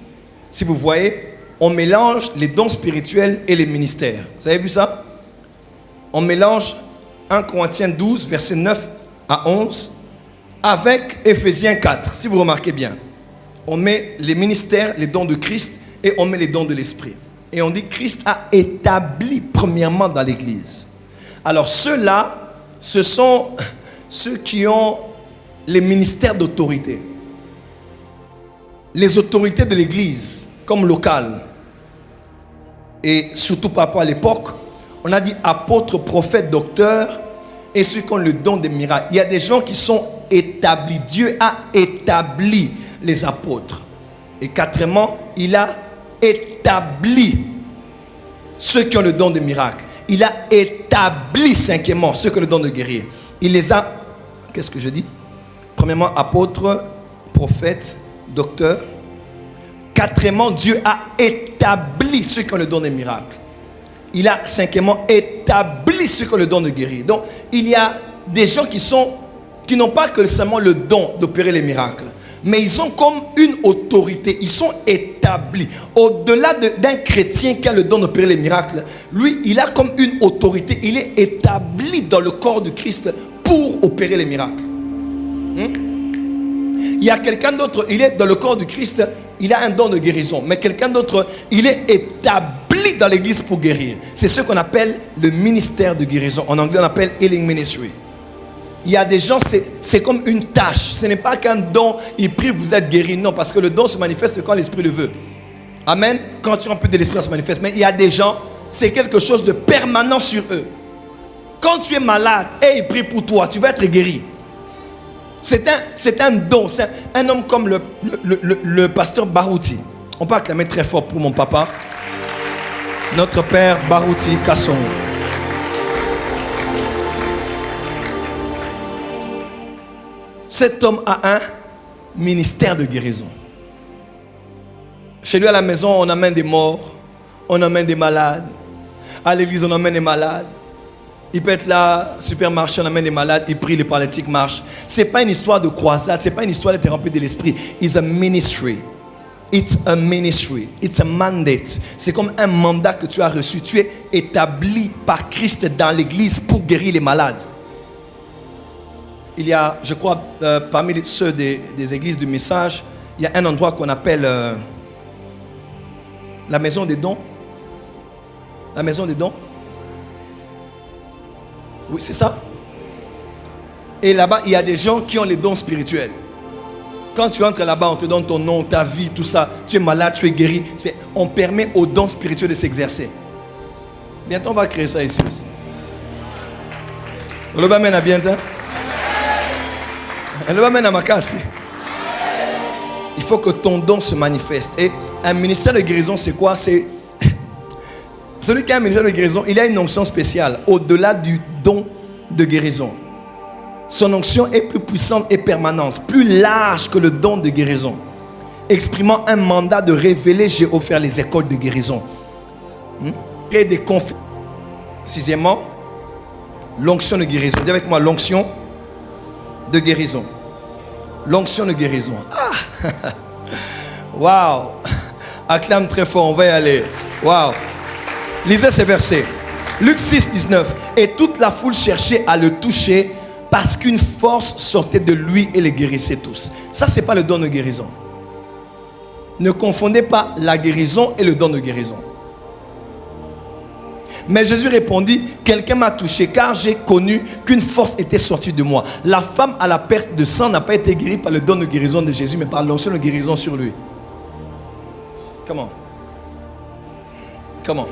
si vous voyez, on mélange les dons spirituels et les ministères. Vous avez vu ça? On mélange 1 Corinthiens 12, verset 9 à 11, avec Éphésiens 4, si vous remarquez bien. On met les ministères, les dons de Christ, et on met les dons de l'Esprit. Et on dit Christ a établi premièrement dans l'Église. Alors ceux-là, ce sont ceux qui ont les ministères d'autorité. Les autorités de l'Église, comme locales. Et surtout par rapport à l'époque, on a dit apôtres, prophètes, docteurs, et ceux qui ont le don des miracles. Il y a des gens qui sont établis. Dieu a établi les apôtres. Et quatrièmement, il a établi ceux qui ont le don des miracles. Il a établi, cinquièmement, ceux qui ont le don de guérir. Il les a, qu'est-ce que je dis? Premièrement, apôtres, prophètes, docteurs. Quatrièmement, Dieu a établi ceux qui ont le don des miracles. Il a cinquièmement établi ceux qui ont le don de guérir. Donc, il y a des gens qui n'ont pas que seulement le don d'opérer les miracles, mais ils ont comme une autorité, ils sont établis. Au-delà d'un chrétien qui a le don d'opérer les miracles, lui, il a comme une autorité, il est établi dans le corps de Christ pour opérer les miracles. Il y a quelqu'un d'autre, il est dans le corps du Christ, il a un don de guérison, mais quelqu'un d'autre, il est établi dans l'église pour guérir. C'est ce qu'on appelle le ministère de guérison. En anglais, on appelle healing ministry. Il y a des gens, c'est comme une tâche. Ce n'est pas qu'un don, il prie, vous êtes guéri. Non, parce que le don se manifeste quand l'esprit le veut. Amen. Quand tu es rempli de l'esprit, ça se manifeste. Mais il y a des gens, c'est quelque chose de permanent sur eux. Quand tu es malade et il prie pour toi, tu vas être guéri. C'est un don. C'est un homme comme le pasteur Barouti. On peut acclamer très fort pour mon papa. Notre père Barouti Kasson. Cet homme a un ministère de guérison. Chez lui à la maison, on amène des morts, on amène des malades. À l'église, on amène des malades. Il peut être là, supermarché, on amène des malades, il prie, les paralytiques marchent. Ce n'est pas une histoire de croisade, ce n'est pas une histoire d'être rempli de l'esprit. It's a ministry. It's a ministry. It's a mandate. C'est comme un mandat que tu as reçu. Tu es établi par Christ dans l'église pour guérir les malades. Il y a, je crois, parmi ceux des églises du message, il y a un endroit qu'on appelle la maison des dons. La maison des dons. Oui, c'est ça. Et là-bas, il y a des gens qui ont les dons spirituels. Quand tu entres là-bas, on te donne ton nom, ta vie, tout ça. Tu es malade, tu es guéri. On permet aux dons spirituels de s'exercer. Bientôt, on va créer ça ici aussi. Le bas mène à bientôt. Le bas mène à ma casse. Il faut que ton don se manifeste. Et un ministère de guérison, c'est quoi? C'est celui qui a un ministère de guérison, il a une onction spéciale au-delà du don de guérison. Son onction est plus puissante et permanente, plus large que le don de guérison. exprimant un mandat de révéler, j'ai offert les écoles de guérison. Créer des conférences. Sixièmement, l'onction de guérison. Dis avec moi, l'onction de guérison. L'onction de guérison. Ah! Waouh! Acclame très fort, on va y aller. Waouh! Lisez ces versets. Luc 6, 19. Et toute la foule cherchait à le toucher parce qu'une force sortait de lui et les guérissait tous. Ça, c'est pas le don de guérison. Ne confondez pas la guérison et le don de guérison. Mais Jésus répondit, quelqu'un m'a touché car j'ai connu qu'une force était sortie de moi. La femme à la perte de sang n'a pas été guérie par le don de guérison de Jésus, mais par l'onction de guérison sur lui. Comment? Comment?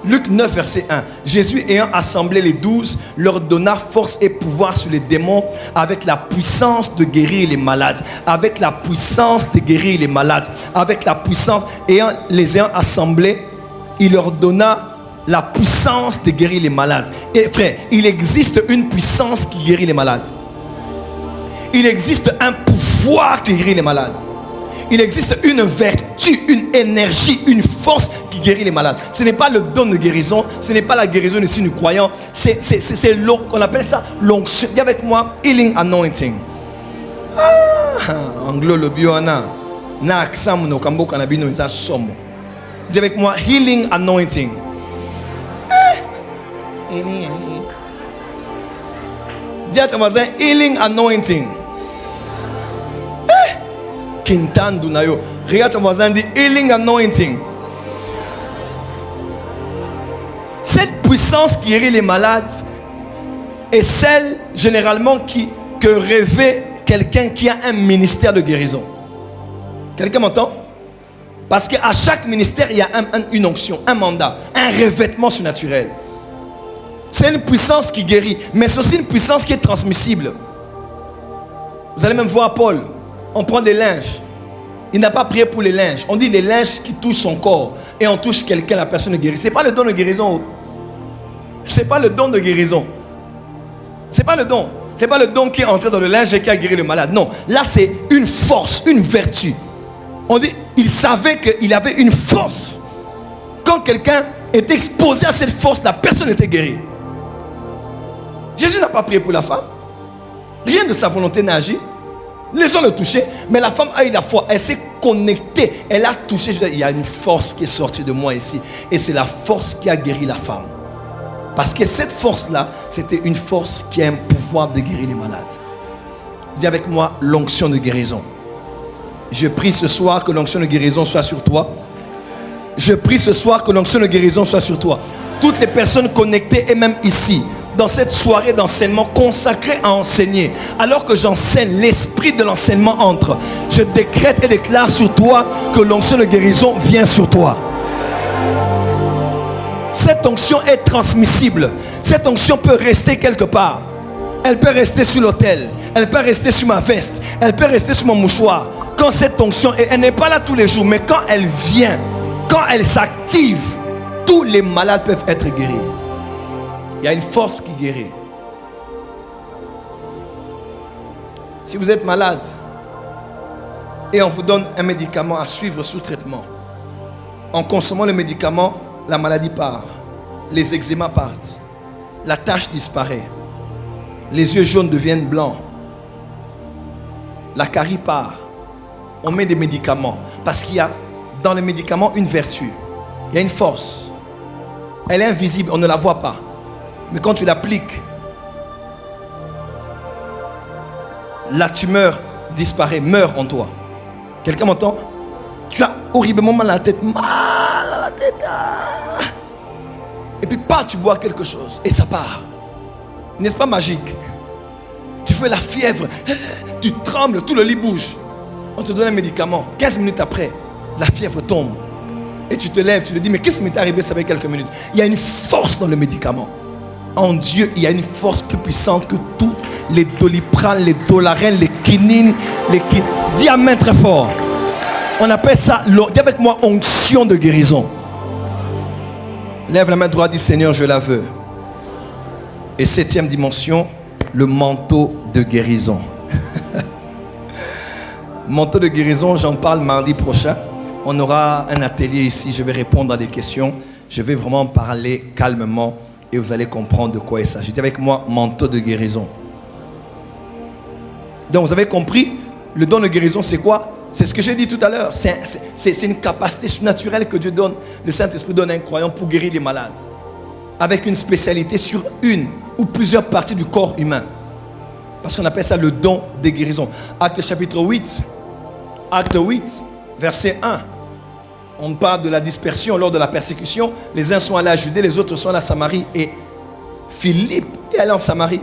Luc 9, verset 1. Jésus ayant assemblé les 12, leur donna force et pouvoir sur les démons avec la puissance de guérir les malades. Avec la puissance de guérir les malades. Avec la puissance, les ayant assemblés, il leur donna la puissance de guérir les malades. Et frère, il existe une puissance qui guérit les malades. Il existe un pouvoir qui guérit les malades. Il existe une vertu, une énergie, une force qui guérit les malades. Ce n'est pas le don de guérison, ce n'est pas la guérison ici du croyant. C'est l'onction, on appelle ça l'onction. Dis avec moi, healing anointing. Anglo le biona. Na aksamu no kambo kanabino isa somo. Dis avec moi, healing anointing. Dis à ton voisin, healing anointing. Kintandu nayo. Regarde ton voisin, dit healing anointing. Cette puissance qui guérit les malades est celle généralement que rêvait quelqu'un qui a un ministère de guérison. Quelqu'un m'entend? Parce qu'à chaque ministère, il y a une onction, un mandat, un revêtement surnaturel. C'est une puissance qui guérit, mais c'est aussi une puissance qui est transmissible. Vous allez même voir Paul. On prend des linges. Il n'a pas prié pour les linges. On dit les linges qui touchent son corps. Et on touche quelqu'un, la personne est guérie. Ce n'est pas le don de guérison. Ce n'est pas le don de guérison. Ce n'est pas le don. Ce n'est pas le don qui est entré dans le linge et qui a guéri le malade. Non. Là, c'est une force, une vertu. On dit, il savait qu'il avait une force. Quand quelqu'un est exposé à cette force, la personne était guérie. Jésus n'a pas prié pour la femme. Rien de sa volonté n'a agi. Les gens le touchaient, mais la femme a eu la foi. Elle s'est connectée. Elle a touché. Il y a une force qui est sortie de moi ici. Et c'est la force qui a guéri la femme. Parce que cette force-là, c'était une force qui a un pouvoir de guérir les malades. Dis avec moi, l'onction de guérison. Je prie ce soir que l'onction de guérison soit sur toi. Je prie ce soir que l'onction de guérison soit sur toi. Toutes les personnes connectées et même ici, dans cette soirée d'enseignement consacrée à enseigner, alors que j'enseigne, l'esprit de l'enseignement entre. Je décrète et déclare sur toi que l'onction de guérison vient sur toi. Cette onction est transmissible. Cette onction peut rester quelque part. Elle peut rester sur l'autel. Elle peut rester sur ma veste. Elle peut rester sur mon mouchoir. Quand cette onction, elle n'est pas là tous les jours, mais quand elle vient, quand elle s'active, tous les malades peuvent être guéris. Il y a une force qui guérit. Si vous êtes malade et on vous donne un médicament à suivre sous traitement, en consommant le médicament, la maladie part, les eczémas partent, la tache disparaît, les yeux jaunes deviennent blancs, la carie part. On met des médicaments parce qu'il y a dans les médicaments une vertu, il y a une force. Elle est invisible, on ne la voit pas. Mais quand tu l'appliques, la tumeur disparaît, meurt en toi. Quelqu'un m'entend? Tu as horriblement mal à la tête, Et puis tu bois quelque chose et ça part. N'est-ce pas magique? Tu fais la fièvre, tu trembles, tout le lit bouge. On te donne un médicament, 15 minutes après, la fièvre tombe. Et tu te lèves, tu te dis, mais qu'est-ce qui m'est arrivé ça fait quelques minutes? Il y a une force dans le médicament. En Dieu, il y a une force plus puissante que toutes les Doliprane, les Dolarène, les quinines, Dis amen très fort. On appelle ça, dis avec moi, onction de guérison. Lève la main droite, dis Seigneur, je la veux. Et 7e dimension, le manteau de guérison. Manteau de guérison, j'en parle mardi prochain. On aura un atelier ici, je vais répondre à des questions. Je vais vraiment parler calmement et vous allez comprendre de quoi il s'agit. Dites avec moi, manteau de guérison. Donc vous avez compris, le don de guérison c'est quoi? C'est ce que j'ai dit tout à l'heure. C'est une capacité surnaturelle que Dieu donne. Le Saint-Esprit donne à un croyant pour guérir les malades. Avec une spécialité sur une ou plusieurs parties du corps humain. Parce qu'on appelle ça le don de guérison. Acte chapitre 8. Acte 8, verset 1. On parle de la dispersion lors de la persécution. Les uns sont allés à Judée, les autres sont allés à Samarie. Et Philippe est allé en Samarie.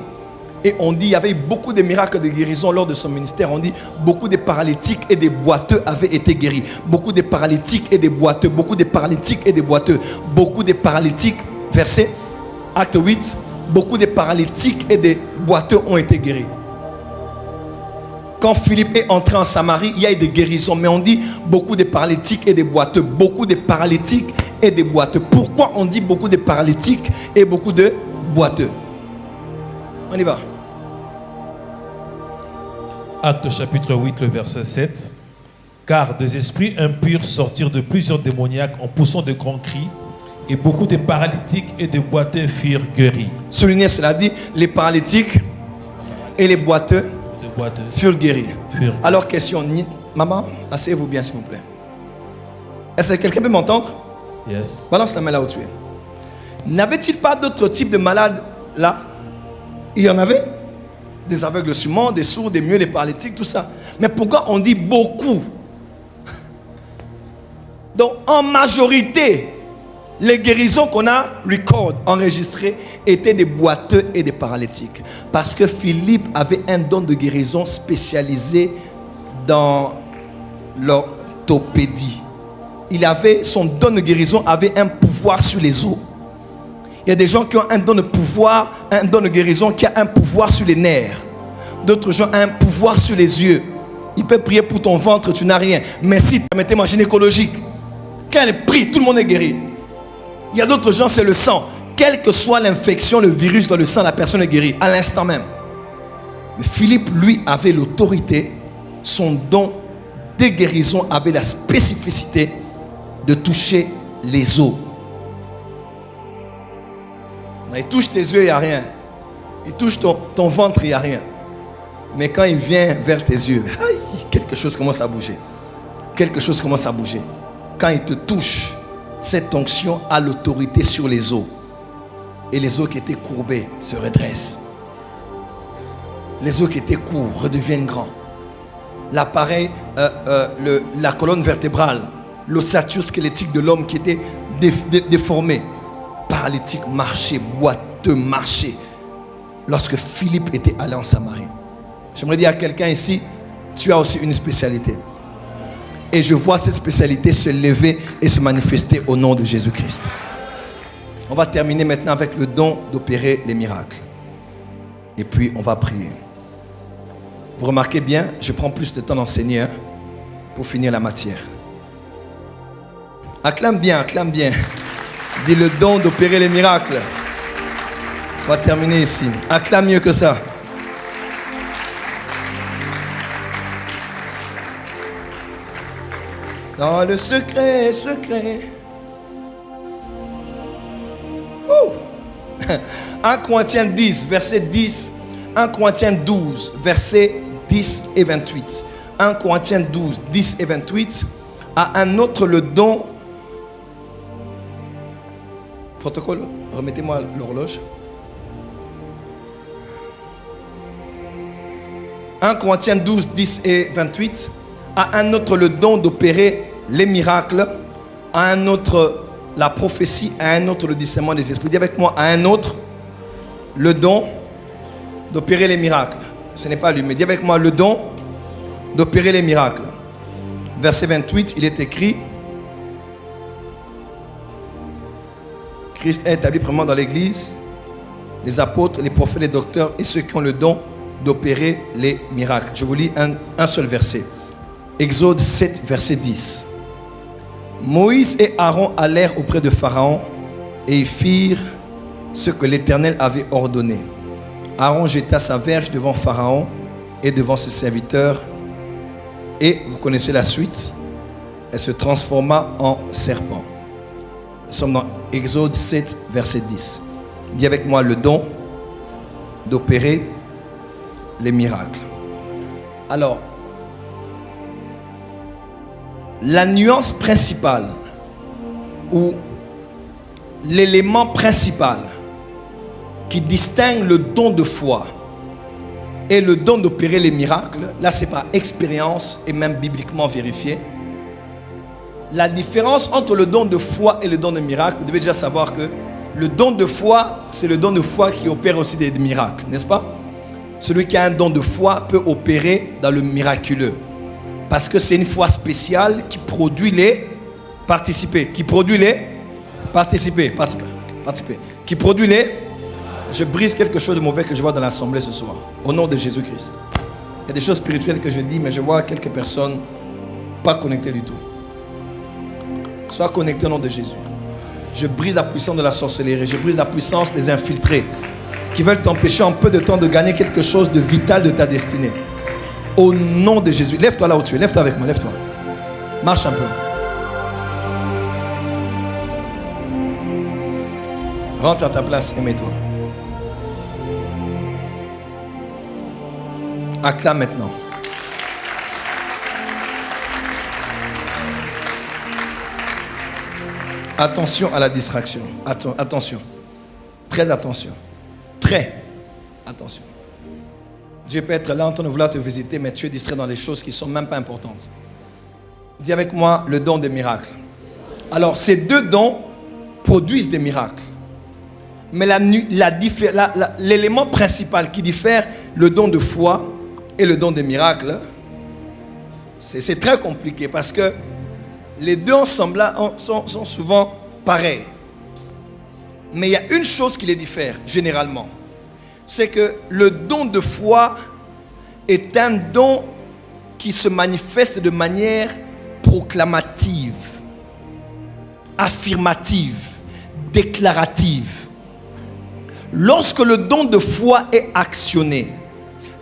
Et on dit, il y avait beaucoup de miracles de guérison lors de son ministère. On dit, beaucoup de paralytiques et des boiteux avaient été guéris. Beaucoup de paralytiques et des boiteux. Beaucoup de paralytiques et des boiteux. Beaucoup de paralytiques, verset, acte 8, beaucoup de paralytiques et des boiteux ont été guéris. Quand Philippe est entré en Samarie, il y a eu des guérisons. Mais on dit beaucoup de paralytiques et des boiteux. Beaucoup de paralytiques et des boiteux. Pourquoi on dit beaucoup de paralytiques et beaucoup de boiteux? On y va. Acte chapitre 8, le verset 7. Car des esprits impurs sortirent de plusieurs démoniaques en poussant de grands cris, et beaucoup de paralytiques et de boiteux furent guéris. Soulignez cela dit, les paralytiques et les boiteux furent guéris. Alors question, maman, asseyez-vous bien s'il vous plaît. Est-ce que quelqu'un peut m'entendre? Yes. Balance la main là où tu es. N'avait-il pas d'autres types de malades là? Il y en avait. Des aveugles sûrement, des sourds, des muets, des paralytiques, tout ça. Mais pourquoi on dit beaucoup? Donc en majorité, les guérisons qu'on a enregistrées étaient des boiteux et des paralytiques. Parce que Philippe avait un don de guérison spécialisé dans l'orthopédie. Son don de guérison avait un pouvoir sur les os. Il y a des gens qui ont un don de pouvoir, un don de guérison qui a un pouvoir sur les nerfs. D'autres gens ont un pouvoir sur les yeux. Il peut prier pour ton ventre, tu n'as rien. Mais si tu mettais ma gynécologique, quand elle prie, tout le monde est guéri. Il y a d'autres gens, c'est le sang. Quelle que soit l'infection, le virus dans le sang, la personne est guérie à l'instant même. Mais Philippe, lui, avait l'autorité. Son don de guérison avait la spécificité de toucher les os. Il touche tes yeux, il n'y a rien. Il touche ton ventre, il n'y a rien. Mais quand il vient vers tes yeux, quelque chose commence à bouger. Quelque chose commence à bouger. Quand il te touche, cette onction a l'autorité sur les os. Et les os qui étaient courbés se redressent. Les os qui étaient courts redeviennent grands. L'appareil, la colonne vertébrale, l'ossature squelettique de l'homme qui était déformée. Paralytique marchait, boiteux marchait. Lorsque Philippe était allé en Samarie. J'aimerais dire à quelqu'un ici, tu as aussi une spécialité. Et je vois cette spécialité se lever et se manifester au nom de Jésus-Christ. On va terminer maintenant avec le don d'opérer les miracles. Et puis on va prier. Vous remarquez bien, je prends plus de temps d'enseigner pour finir la matière. Acclame bien, acclame bien. Dis le don d'opérer les miracles. On va terminer ici. Acclame mieux que ça. Dans le secret. 1 Corinthiens 10, verset 10. 1 Corinthiens 12, verset 10 et 28. 1 Corinthiens 12, 10 et 28. À un autre le don. Protocole, remettez-moi l'horloge. 1 Corinthiens 12, 10 et 28. À un autre le don d'opérer les miracles. À un autre la prophétie. À un autre le discernement des esprits. Dis avec moi, à un autre le don d'opérer les miracles. Ce n'est pas lui, mais dis avec moi, le don d'opérer les miracles. Verset 28, il est écrit: Christ est établi premièrement dans l'église, les apôtres, les prophètes, les docteurs et ceux qui ont le don d'opérer les miracles. Je vous lis un seul verset. Exode 7, verset 10. Moïse et Aaron allèrent auprès de Pharaon et ils firent ce que l'Éternel avait ordonné. Aaron jeta sa verge devant Pharaon et devant ses serviteurs Et vous connaissez la suite. Elle se transforma en serpent. Nous sommes dans Exode 7, verset 10. Dis avec moi le don d'opérer les miracles. Alors, la nuance principale ou l'élément principal qui distingue le don de foi et le don d'opérer les miracles, là c'est par expérience et même bibliquement vérifié. La différence entre le don de foi et le don de miracle, vous devez déjà savoir que le don de foi, c'est le don de foi qui opère aussi des miracles, n'est-ce pas? Celui qui a un don de foi peut opérer dans le miraculeux. Parce que c'est une foi spéciale qui produit les participer. Qui produit les participer. Qui produit les... Je brise quelque chose de mauvais que je vois dans l'assemblée ce soir. Au nom de Jésus-Christ. Il y a des choses spirituelles que je dis, mais je vois quelques personnes pas connectées du tout. Sois connecté au nom de Jésus. Je brise la puissance de la sorcellerie. Je brise la puissance des infiltrés qui veulent t'empêcher en peu de temps de gagner quelque chose de vital de ta destinée. Au nom de Jésus. Lève-toi là où tu es. Lève-toi avec moi. Lève-toi. Marche un peu. Rentre à ta place et mets-toi. Acclame maintenant. Attention à la distraction. Attention. Très attention. Très attention. Dieu peut être là en train de vouloir te visiter, mais tu es distrait dans les choses qui ne sont même pas importantes. Dis avec moi le don des miracles. Alors, ces deux dons produisent des miracles. Mais l'élément principal qui diffère le don de foi et le don des miracles, c'est très compliqué parce que les deux ensemble là sont souvent pareils. Mais il y a une chose qui les diffère généralement. C'est que le don de foi est un don qui se manifeste de manière proclamative, affirmative, déclarative. Lorsque le don de foi est actionné,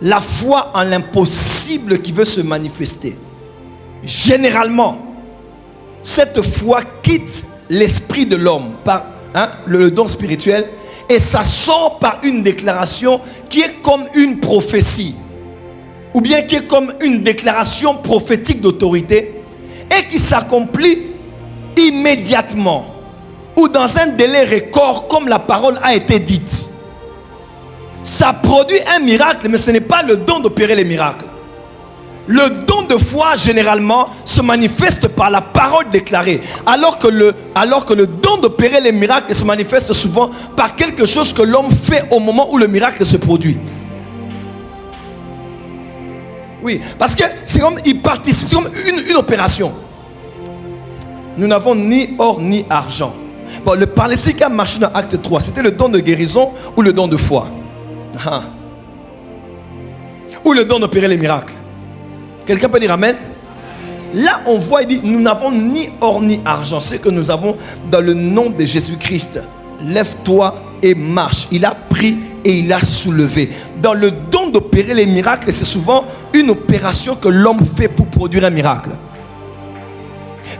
la foi en l'impossible qui veut se manifester, généralement, cette foi quitte l'esprit de l'homme par le don spirituel et ça sort par une déclaration qui est comme une prophétie ou bien qui est comme une déclaration prophétique d'autorité et qui s'accomplit immédiatement ou dans un délai record comme la parole a été dite. Ça produit un miracle, mais ce n'est pas le don d'opérer les miracles. Le don de foi, généralement, se manifeste par la parole déclarée. Alors que le don d'opérer les miracles se manifeste souvent par quelque chose que l'homme fait au moment où le miracle se produit. Oui, parce que c'est comme il participe, c'est comme une opération. Nous n'avons ni or ni argent. Bon, le paralytique a marché dans Acte 3. C'était le don de guérison ou le don de foi? Ou le don d'opérer les miracles? Quelqu'un peut dire amen? Là, on voit, il dit, nous n'avons ni or ni argent. Ce que nous avons dans le nom de Jésus-Christ. Lève-toi et marche. Il a pris et il a soulevé. Dans le don d'opérer les miracles, c'est souvent une opération que l'homme fait pour produire un miracle.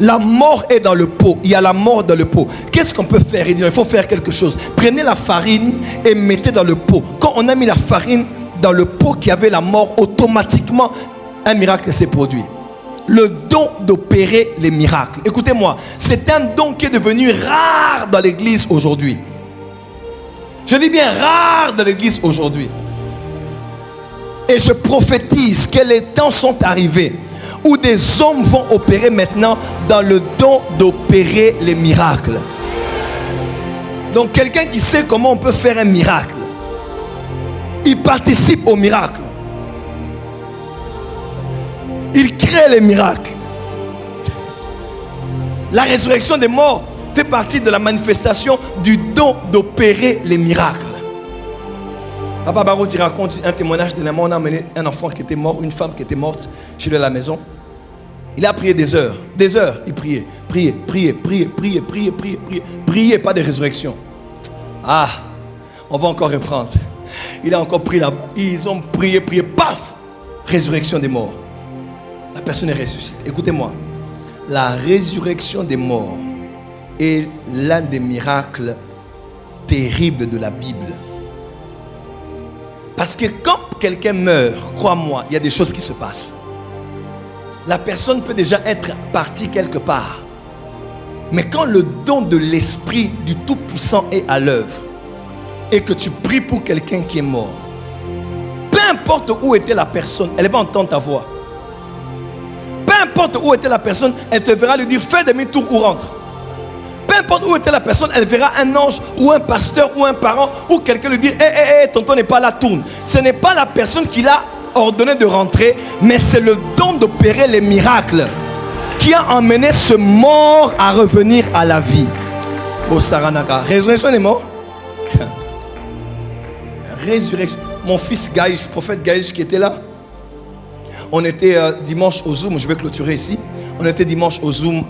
La mort est dans le pot. Il y a la mort dans le pot. Qu'est-ce qu'on peut faire? Il dit, il faut faire quelque chose. Prenez la farine et mettez dans le pot. Quand on a mis la farine dans le pot qui avait la mort, automatiquement, un miracle s'est produit. Le don d'opérer les miracles. Écoutez-moi, c'est un don qui est devenu rare dans l'église aujourd'hui. Je dis bien rare dans l'église aujourd'hui. Et je prophétise que les temps sont arrivés où des hommes vont opérer maintenant dans le don d'opérer les miracles. Donc quelqu'un qui sait comment on peut faire un miracle, il participe au miracle. Il crée les miracles. La résurrection des morts fait partie de la manifestation du don d'opérer les miracles. Papa Barou il raconte un témoignage de la mort. On a amené un enfant qui était mort, une femme qui était morte chez lui à la maison. Il a prié des heures, il priait, priait, pas de résurrection. Ah, on va encore reprendre. Il a encore prié là-bas. Ils ont prié, paf, résurrection des morts. La personne est ressuscitée. Écoutez-moi. La résurrection des morts est l'un des miracles terribles de la Bible. Parce que quand quelqu'un meurt, crois-moi, il y a des choses qui se passent. La personne peut déjà être partie quelque part. Mais quand le don de l'Esprit du Tout-Puissant est à l'œuvre et que tu pries pour quelqu'un qui est mort, peu importe où était la personne, elle va entendre ta voix. Peu importe où était la personne, elle te verra lui dire fais demi-tour ou rentre. Peu importe où était la personne, elle verra un ange ou un pasteur ou un parent ou quelqu'un lui dire hé, tonton n'est pas là, tourne. Ce n'est pas la personne qui l'a ordonné de rentrer, mais c'est le don d'opérer les miracles qui a emmené ce mort à revenir à la vie. Oh Saranaka, résurrection des morts. Résurrection. Mon fils Gaïs, prophète Gaïs qui était là. On était dimanche au Zoom, je vais clôturer ici. On était dimanche au Zoom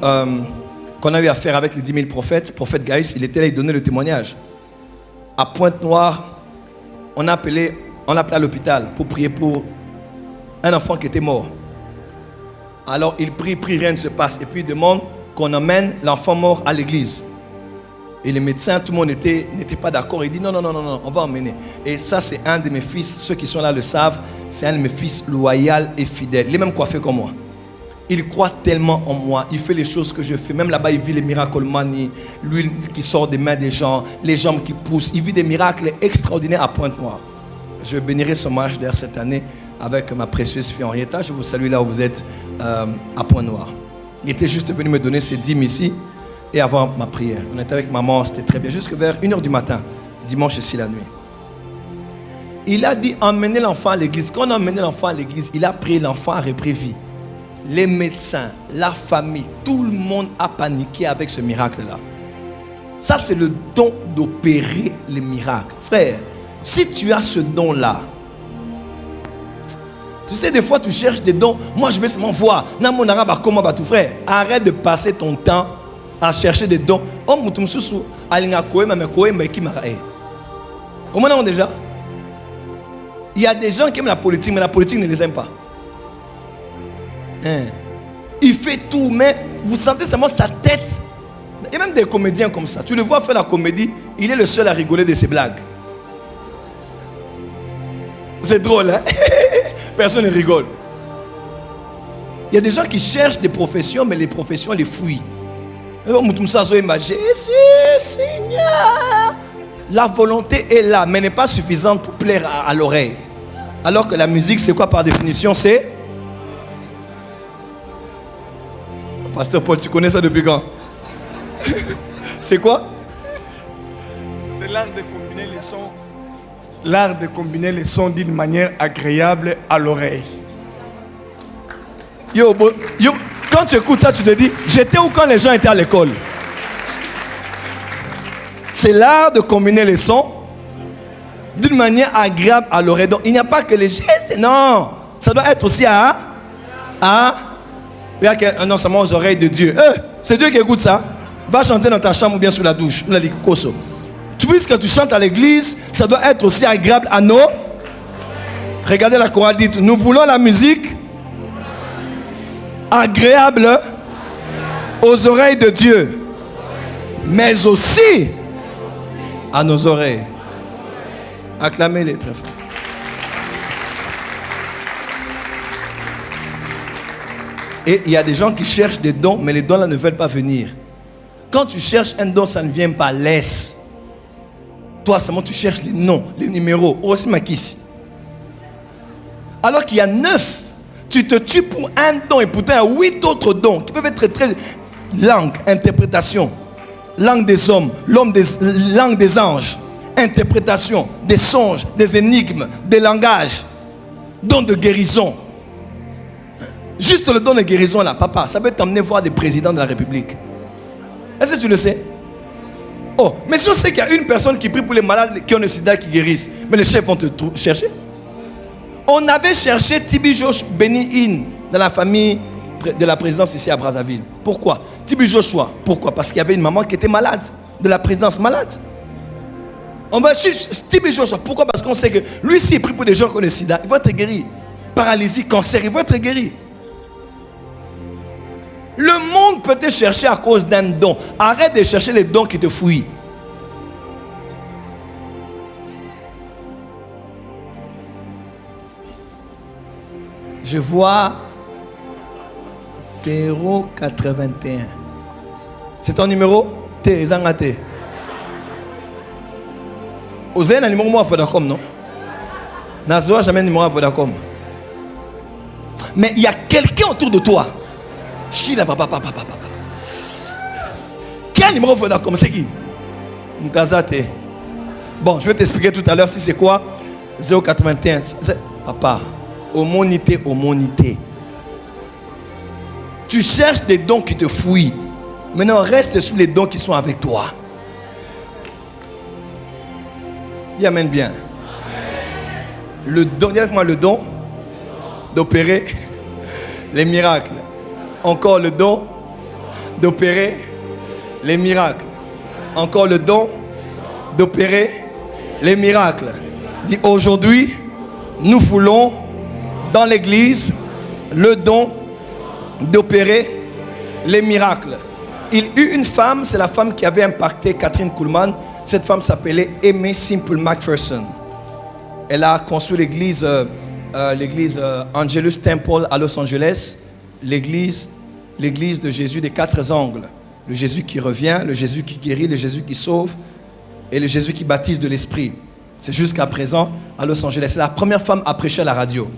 qu'on a eu à faire avec les 10 000 prophètes. Prophète Gaïs, il était là, il donnait le témoignage. À Pointe-Noire, on a appelé à l'hôpital pour prier pour un enfant qui était mort. Alors il prie, rien ne se passe. Et puis il demande qu'on emmène l'enfant mort à l'église. Et les médecins, tout le monde n'était pas d'accord. Il dit non, on va emmener. Et ça, c'est un de mes fils. Ceux qui sont là le savent. C'est un de mes fils loyal et fidèle. Il est même coiffé comme moi. Il croit tellement en moi. Il fait les choses que je fais. Même là-bas, il vit les miracles mani. L'huile qui sort des mains des gens. Les jambes qui poussent. Il vit des miracles extraordinaires à Pointe-Noire. Je bénirai son mariage d'ailleurs cette année avec ma précieuse fille Henrietta. Je vous salue là où vous êtes à Pointe-Noire. Il était juste venu me donner ses dîmes ici et avoir ma prière. On était avec maman, c'était très bien. Jusque vers 1h du matin, dimanche ici la nuit. Il a dit emmenez l'enfant à l'église. Quand on a emmené l'enfant à l'église, il a prié, l'enfant a repris vie. Les médecins, la famille, tout le monde a paniqué avec ce miracle-là. Ça, c'est le don d'opérer les miracles. Frère, si tu as ce don-là, tu sais, des fois, tu cherches des dons. Moi, je vais seulement voir. Comment va tout, frère? Arrête de passer ton temps à chercher des dons. Oh, Moutoumsousou, Alingakoé, Mamekoé, Mekimarae. Au moins, déjà, il y a des gens qui aiment la politique, mais la politique ne les aime pas. Il fait tout, mais vous sentez seulement sa tête. Et même des comédiens comme ça. Tu le vois faire la comédie, il est le seul à rigoler de ses blagues. C'est drôle, hein? Personne ne rigole. Il y a des gens qui cherchent des professions, mais les professions les fouillent. Jésus, Seigneur. La volonté est là, mais n'est pas suffisante pour plaire à l'oreille. Alors que la musique, c'est quoi par définition? C'est... Pasteur Paul, tu connais ça depuis quand? C'est quoi? C'est l'art de combiner les sons. L'art de combiner les sons d'une manière agréable à l'oreille. Quand tu écoutes ça, tu te dis, j'étais où quand les gens étaient à l'école? C'est l'art de combiner les sons d'une manière agréable à l'oreille. Donc, il n'y a pas que les gestes, non. Ça doit être aussi non seulement aux oreilles de Dieu. C'est Dieu qui écoute ça. Va chanter dans ta chambre ou bien sous la douche. Puisque tu chantes à l'église, ça doit être aussi agréable à nos. Regardez la chorale, dites, nous voulons la musique agréable aux oreilles de Dieu, mais aussi à nos oreilles. Acclamez-les très fort. Et il y a des gens qui cherchent des dons, mais les dons là ne veulent pas venir. Quand tu cherches un don, ça ne vient pas, laisse. Toi seulement tu cherches les noms, les numéros. Aussi Makissi. Alors qu'il y a 9. Tu te tues pour un don et pourtant il y a 8 autres dons qui peuvent être très... Langue, interprétation. Langue des hommes, langue des anges. Interprétation, des songes, des énigmes, des langages. Don de guérison. Juste le don de guérison là, papa, ça peut t'emmener voir des présidents de la République. Est-ce que tu le sais? Oh, mais si on sait qu'il y a une personne qui prie pour les malades qui ont le sida qui guérissent, mais les chefs vont te chercher. On avait cherché Tibi Josh Beni-In dans la famille de la présidence ici à Brazzaville. Pourquoi? Tibi Joshua. Pourquoi? Parce qu'il y avait une maman qui était malade, de la présidence malade. On va chercher Tibi Joshua. Pourquoi? Parce qu'on sait que lui, s'il prie pour des gens qui ont le sida, il va être guéri. Paralysie, cancer, il va être guéri. Le monde peut te chercher à cause d'un don. Arrête de chercher les dons qui te fuient. Je vois 081. C'est ton numéro? T'es Zangate. Vous avez un numéro à Vodacom, non? Nazoa jamais un numéro à Vodacom. Mais il y a quelqu'un autour de toi. Chila papa. Quel numéro Vodacom? C'est qui? Mtazate. Bon, je vais t'expliquer tout à l'heure si c'est quoi. 081. Papa. Homonité. Tu cherches des dons qui te fuient. Maintenant, reste sur les dons qui sont avec toi. Dis amen bien. Le don, dis-moi le don d'opérer les miracles. Encore le don d'opérer les miracles. Encore le don d'opérer les miracles. Dis aujourd'hui, nous voulons dans l'église le don d'opérer les miracles. Il y eut une femme, c'est la femme qui avait impacté Catherine Kuhlman. Cette femme s'appelait Aimee Semple McPherson. Elle a construit l'église Angelus Temple à Los Angeles, l'église de Jésus des 4 angles. Le Jésus qui revient, le Jésus qui guérit, le Jésus qui sauve et le Jésus qui baptise de l'Esprit. C'est jusqu'à présent à Los Angeles. C'est la première femme à prêcher à la radio.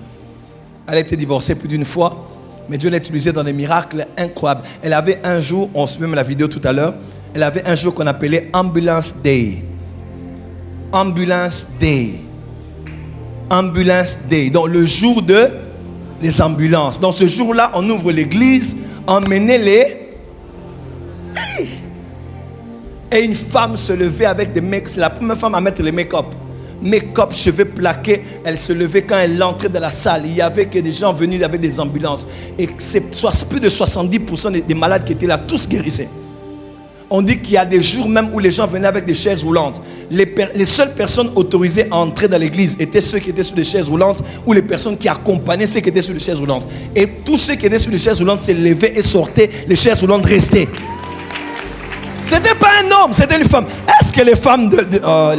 Elle a été divorcée plus d'une fois, mais Dieu l'a utilisée dans des miracles incroyables. Elle avait un jour, on se met la vidéo tout à l'heure, elle avait un jour qu'on appelait Ambulance Day. Ambulance Day. Ambulance Day. Donc le jour des ambulances. Dans ce jour-là, on ouvre l'église, emmenez les... Hey! Et une femme se levait avec des make-up. C'est la première femme à mettre les make-up. Make-up, cheveux plaqués. Elle se levait quand elle entrait dans la salle. Il y avait que des gens venus avec des ambulances. Et plus de 70% des malades qui étaient là, tous guérissaient. On dit qu'il y a des jours même où les gens venaient avec des chaises roulantes. Les seules personnes autorisées à entrer dans l'église étaient ceux qui étaient sur des chaises roulantes ou les personnes qui accompagnaient ceux qui étaient sur des chaises roulantes. Et tous ceux qui étaient sur les chaises roulantes se levaient et sortaient. Les chaises roulantes restaient. C'était pas un homme, c'était une femme. Est-ce que les femmes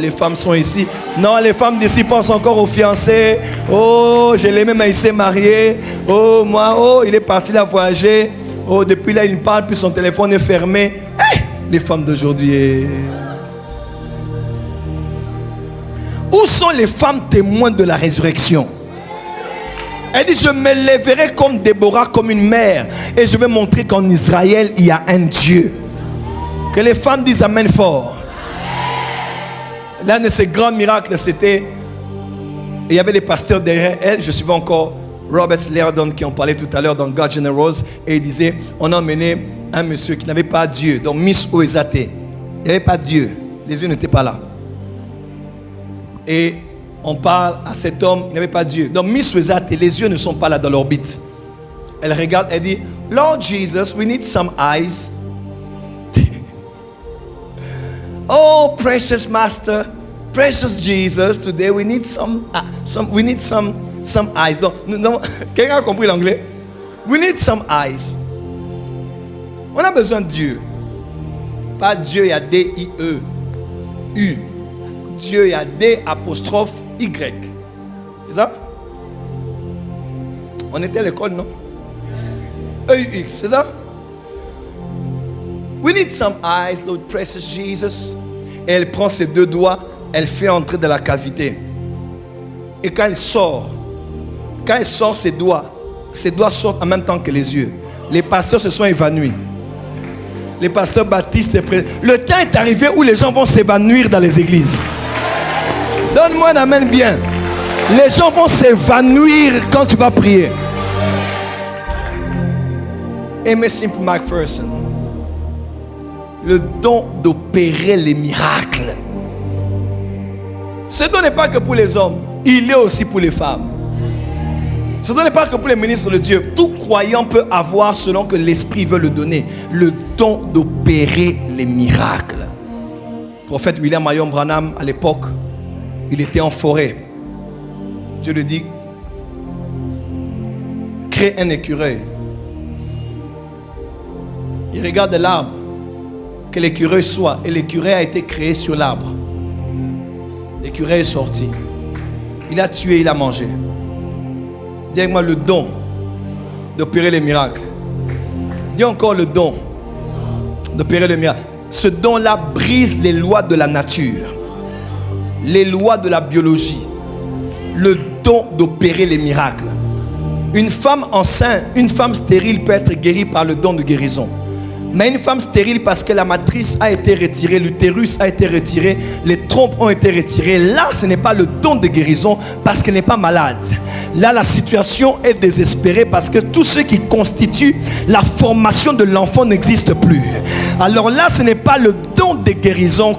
les femmes sont ici? Non, les femmes d'ici pensent encore aux fiancés. Oh, je l'ai même ici marié. Oh, moi, oh, il est parti là voyager. Oh, depuis là, il me parle, puis son téléphone est fermé. Hey, les femmes d'aujourd'hui. Où sont les femmes témoins de la résurrection? Elle dit, je me lèverai comme Déborah, comme une mère. Et je vais montrer qu'en Israël, il y a un Dieu. Que les femmes disent amen fort. L'un de ces grands miracles, c'était... Il y avait les pasteurs derrière elle. Je suivais encore Robert Liardon qui en parlait tout à l'heure dans God Generals. Et il disait, on a emmené un monsieur qui n'avait pas Dieu. Donc Miss Oezate. Il n'y avait pas Dieu. Les yeux n'étaient pas là. Et on parle à cet homme qui n'avait pas Dieu. Donc Miss Oezate, les yeux ne sont pas là dans l'orbite. Elle regarde, elle dit, Lord Jesus, we need some eyes. Oh, precious Master, precious Jesus, today we need some eyes. Non, quelqu'un a compris l'anglais? We need some eyes. On a besoin de Dieu. Pas Dieu, il y a D-I-E. U. Dieu, il y a D''Y. C'est ça? On était à l'école, non? E-U-X, c'est ça? We need some eyes, Lord precious Jesus. Et elle prend ses 2 doigts, elle fait entrer dans la cavité. Et quand elle sort ses doigts sortent en même temps que les yeux. Les pasteurs se sont évanouis. Les pasteurs baptistes. Le temps est arrivé où les gens vont s'évanouir dans les églises. Donne-moi un amen bien. Les gens vont s'évanouir quand tu vas prier. Aimee Semple McPherson. Le don d'opérer les miracles. Ce don n'est pas que pour les hommes, il est aussi pour les femmes. Ce don n'est pas que pour les ministres de Dieu. Tout croyant peut avoir, selon que l'Esprit veut le donner, le don d'opérer les miracles. Le prophète William Marion Branham, à l'époque, il était en forêt. Dieu lui dit, crée un écureuil. Il regarde l'arbre, que l'écureuil soit. Et l'écureuil a été créé sur l'arbre. L'écureuil est sorti. Il a tué, il a mangé. Dis avec moi le don d'opérer les miracles. Dis encore le don d'opérer les miracles. Ce don-là brise les lois de la nature, les lois de la biologie. Le don d'opérer les miracles. Une femme enceinte, une femme stérile peut être guérie par le don de guérison. Mais une femme stérile, parce que la matrice a été retirée, l'utérus a été retiré, les trompes ont été retirées. Là, ce n'est pas le don de guérison parce qu'elle n'est pas malade. Là, la situation est désespérée parce que tout ce qui constitue la formation de l'enfant n'existe plus. Alors là, ce n'est pas le don de guérison,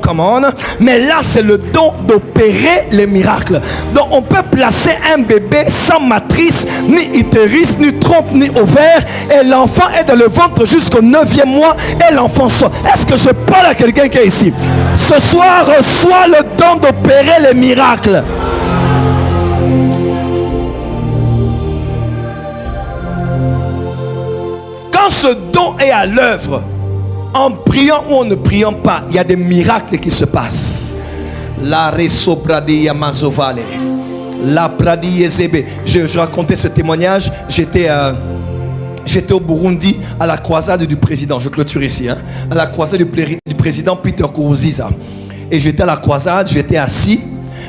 mais là, c'est le don d'opérer les miracles. Donc, on peut placer un bébé sans matrice, ni utérus, ni trompe, ni ovaire, et l'enfant est dans le ventre jusqu'au 9e mois et l'enfant sort. Est-ce que je parle à quelqu'un qui est ici? Ce soir, reçois le don d'opérer les miracles. Quand ce don est à l'œuvre, en priant ou en ne priant pas, il y a des miracles qui se passent. La resobradia mazovale, la pradi ezebe. Je racontais ce témoignage. J'étais au Burundi à la croisade du président. Je clôture ici. À la croisade du président Peter Nkurunziza. Et j'étais à la croisade, j'étais assis.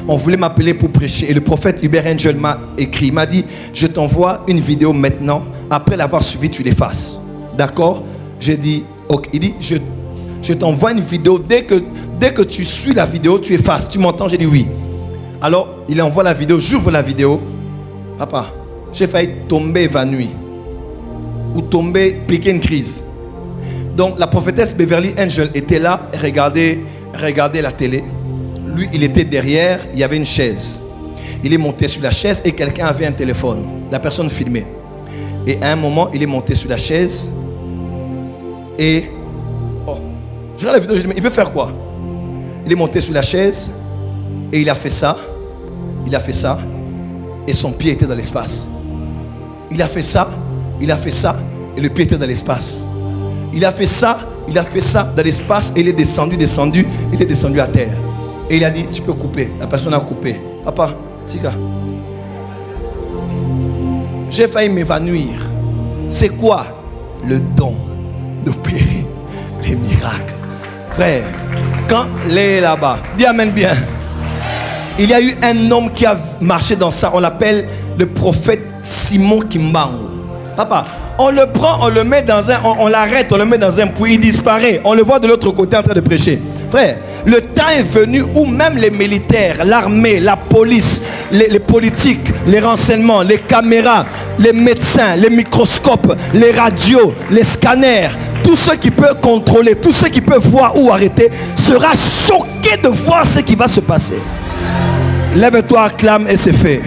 On voulait m'appeler pour prêcher. Et le prophète Hubert Angel m'a écrit. Il m'a dit, je t'envoie une vidéo maintenant. Après l'avoir suivi, tu l'effaces. D'accord? J'ai dit, ok. Il dit, je t'envoie une vidéo. Dès que tu suis la vidéo, tu effaces. Tu m'entends? J'ai dit oui. Alors, il envoie la vidéo. J'ouvre la vidéo. Papa, j'ai failli tomber évanoui. Ou tomber, piquer une crise. Donc la prophétesse Beverly Angel était là, regardait la télé. Lui, il était derrière, il y avait une chaise. Il est monté sur la chaise et quelqu'un avait un téléphone. La personne filmait. Et à un moment, il est monté sur la chaise. Et je regarde la vidéo, je dis, mais il veut faire quoi? Il est monté sur la chaise et il a fait ça. Il a fait ça. Et son pied était dans l'espace. Il a fait ça. Il a fait ça et le pied était dans l'espace. Il a fait ça dans l'espace et il est descendu, il est descendu à terre. Et il a dit, tu peux couper. La personne a coupé. Papa, tika. J'ai failli m'évanouir. C'est quoi le don d'opérer les miracles? Frère, quand les là-bas, dis amen bien. Il y a eu un homme qui a marché dans ça. On l'appelle le prophète Simon Kimbangu. Papa, on le prend, on le met dans on l'arrête, on le met dans un puits, il disparaît. On le voit de l'autre côté en train de prêcher. Frère, le temps est venu où même les militaires, l'armée, la police, les politiques, les renseignements, les caméras, les médecins, les microscopes, les radios, les scanners, tout ce qui peut contrôler, tout ce qui peut voir ou arrêter, sera choqué de voir ce qui va se passer. Lève-toi, acclame et c'est fait.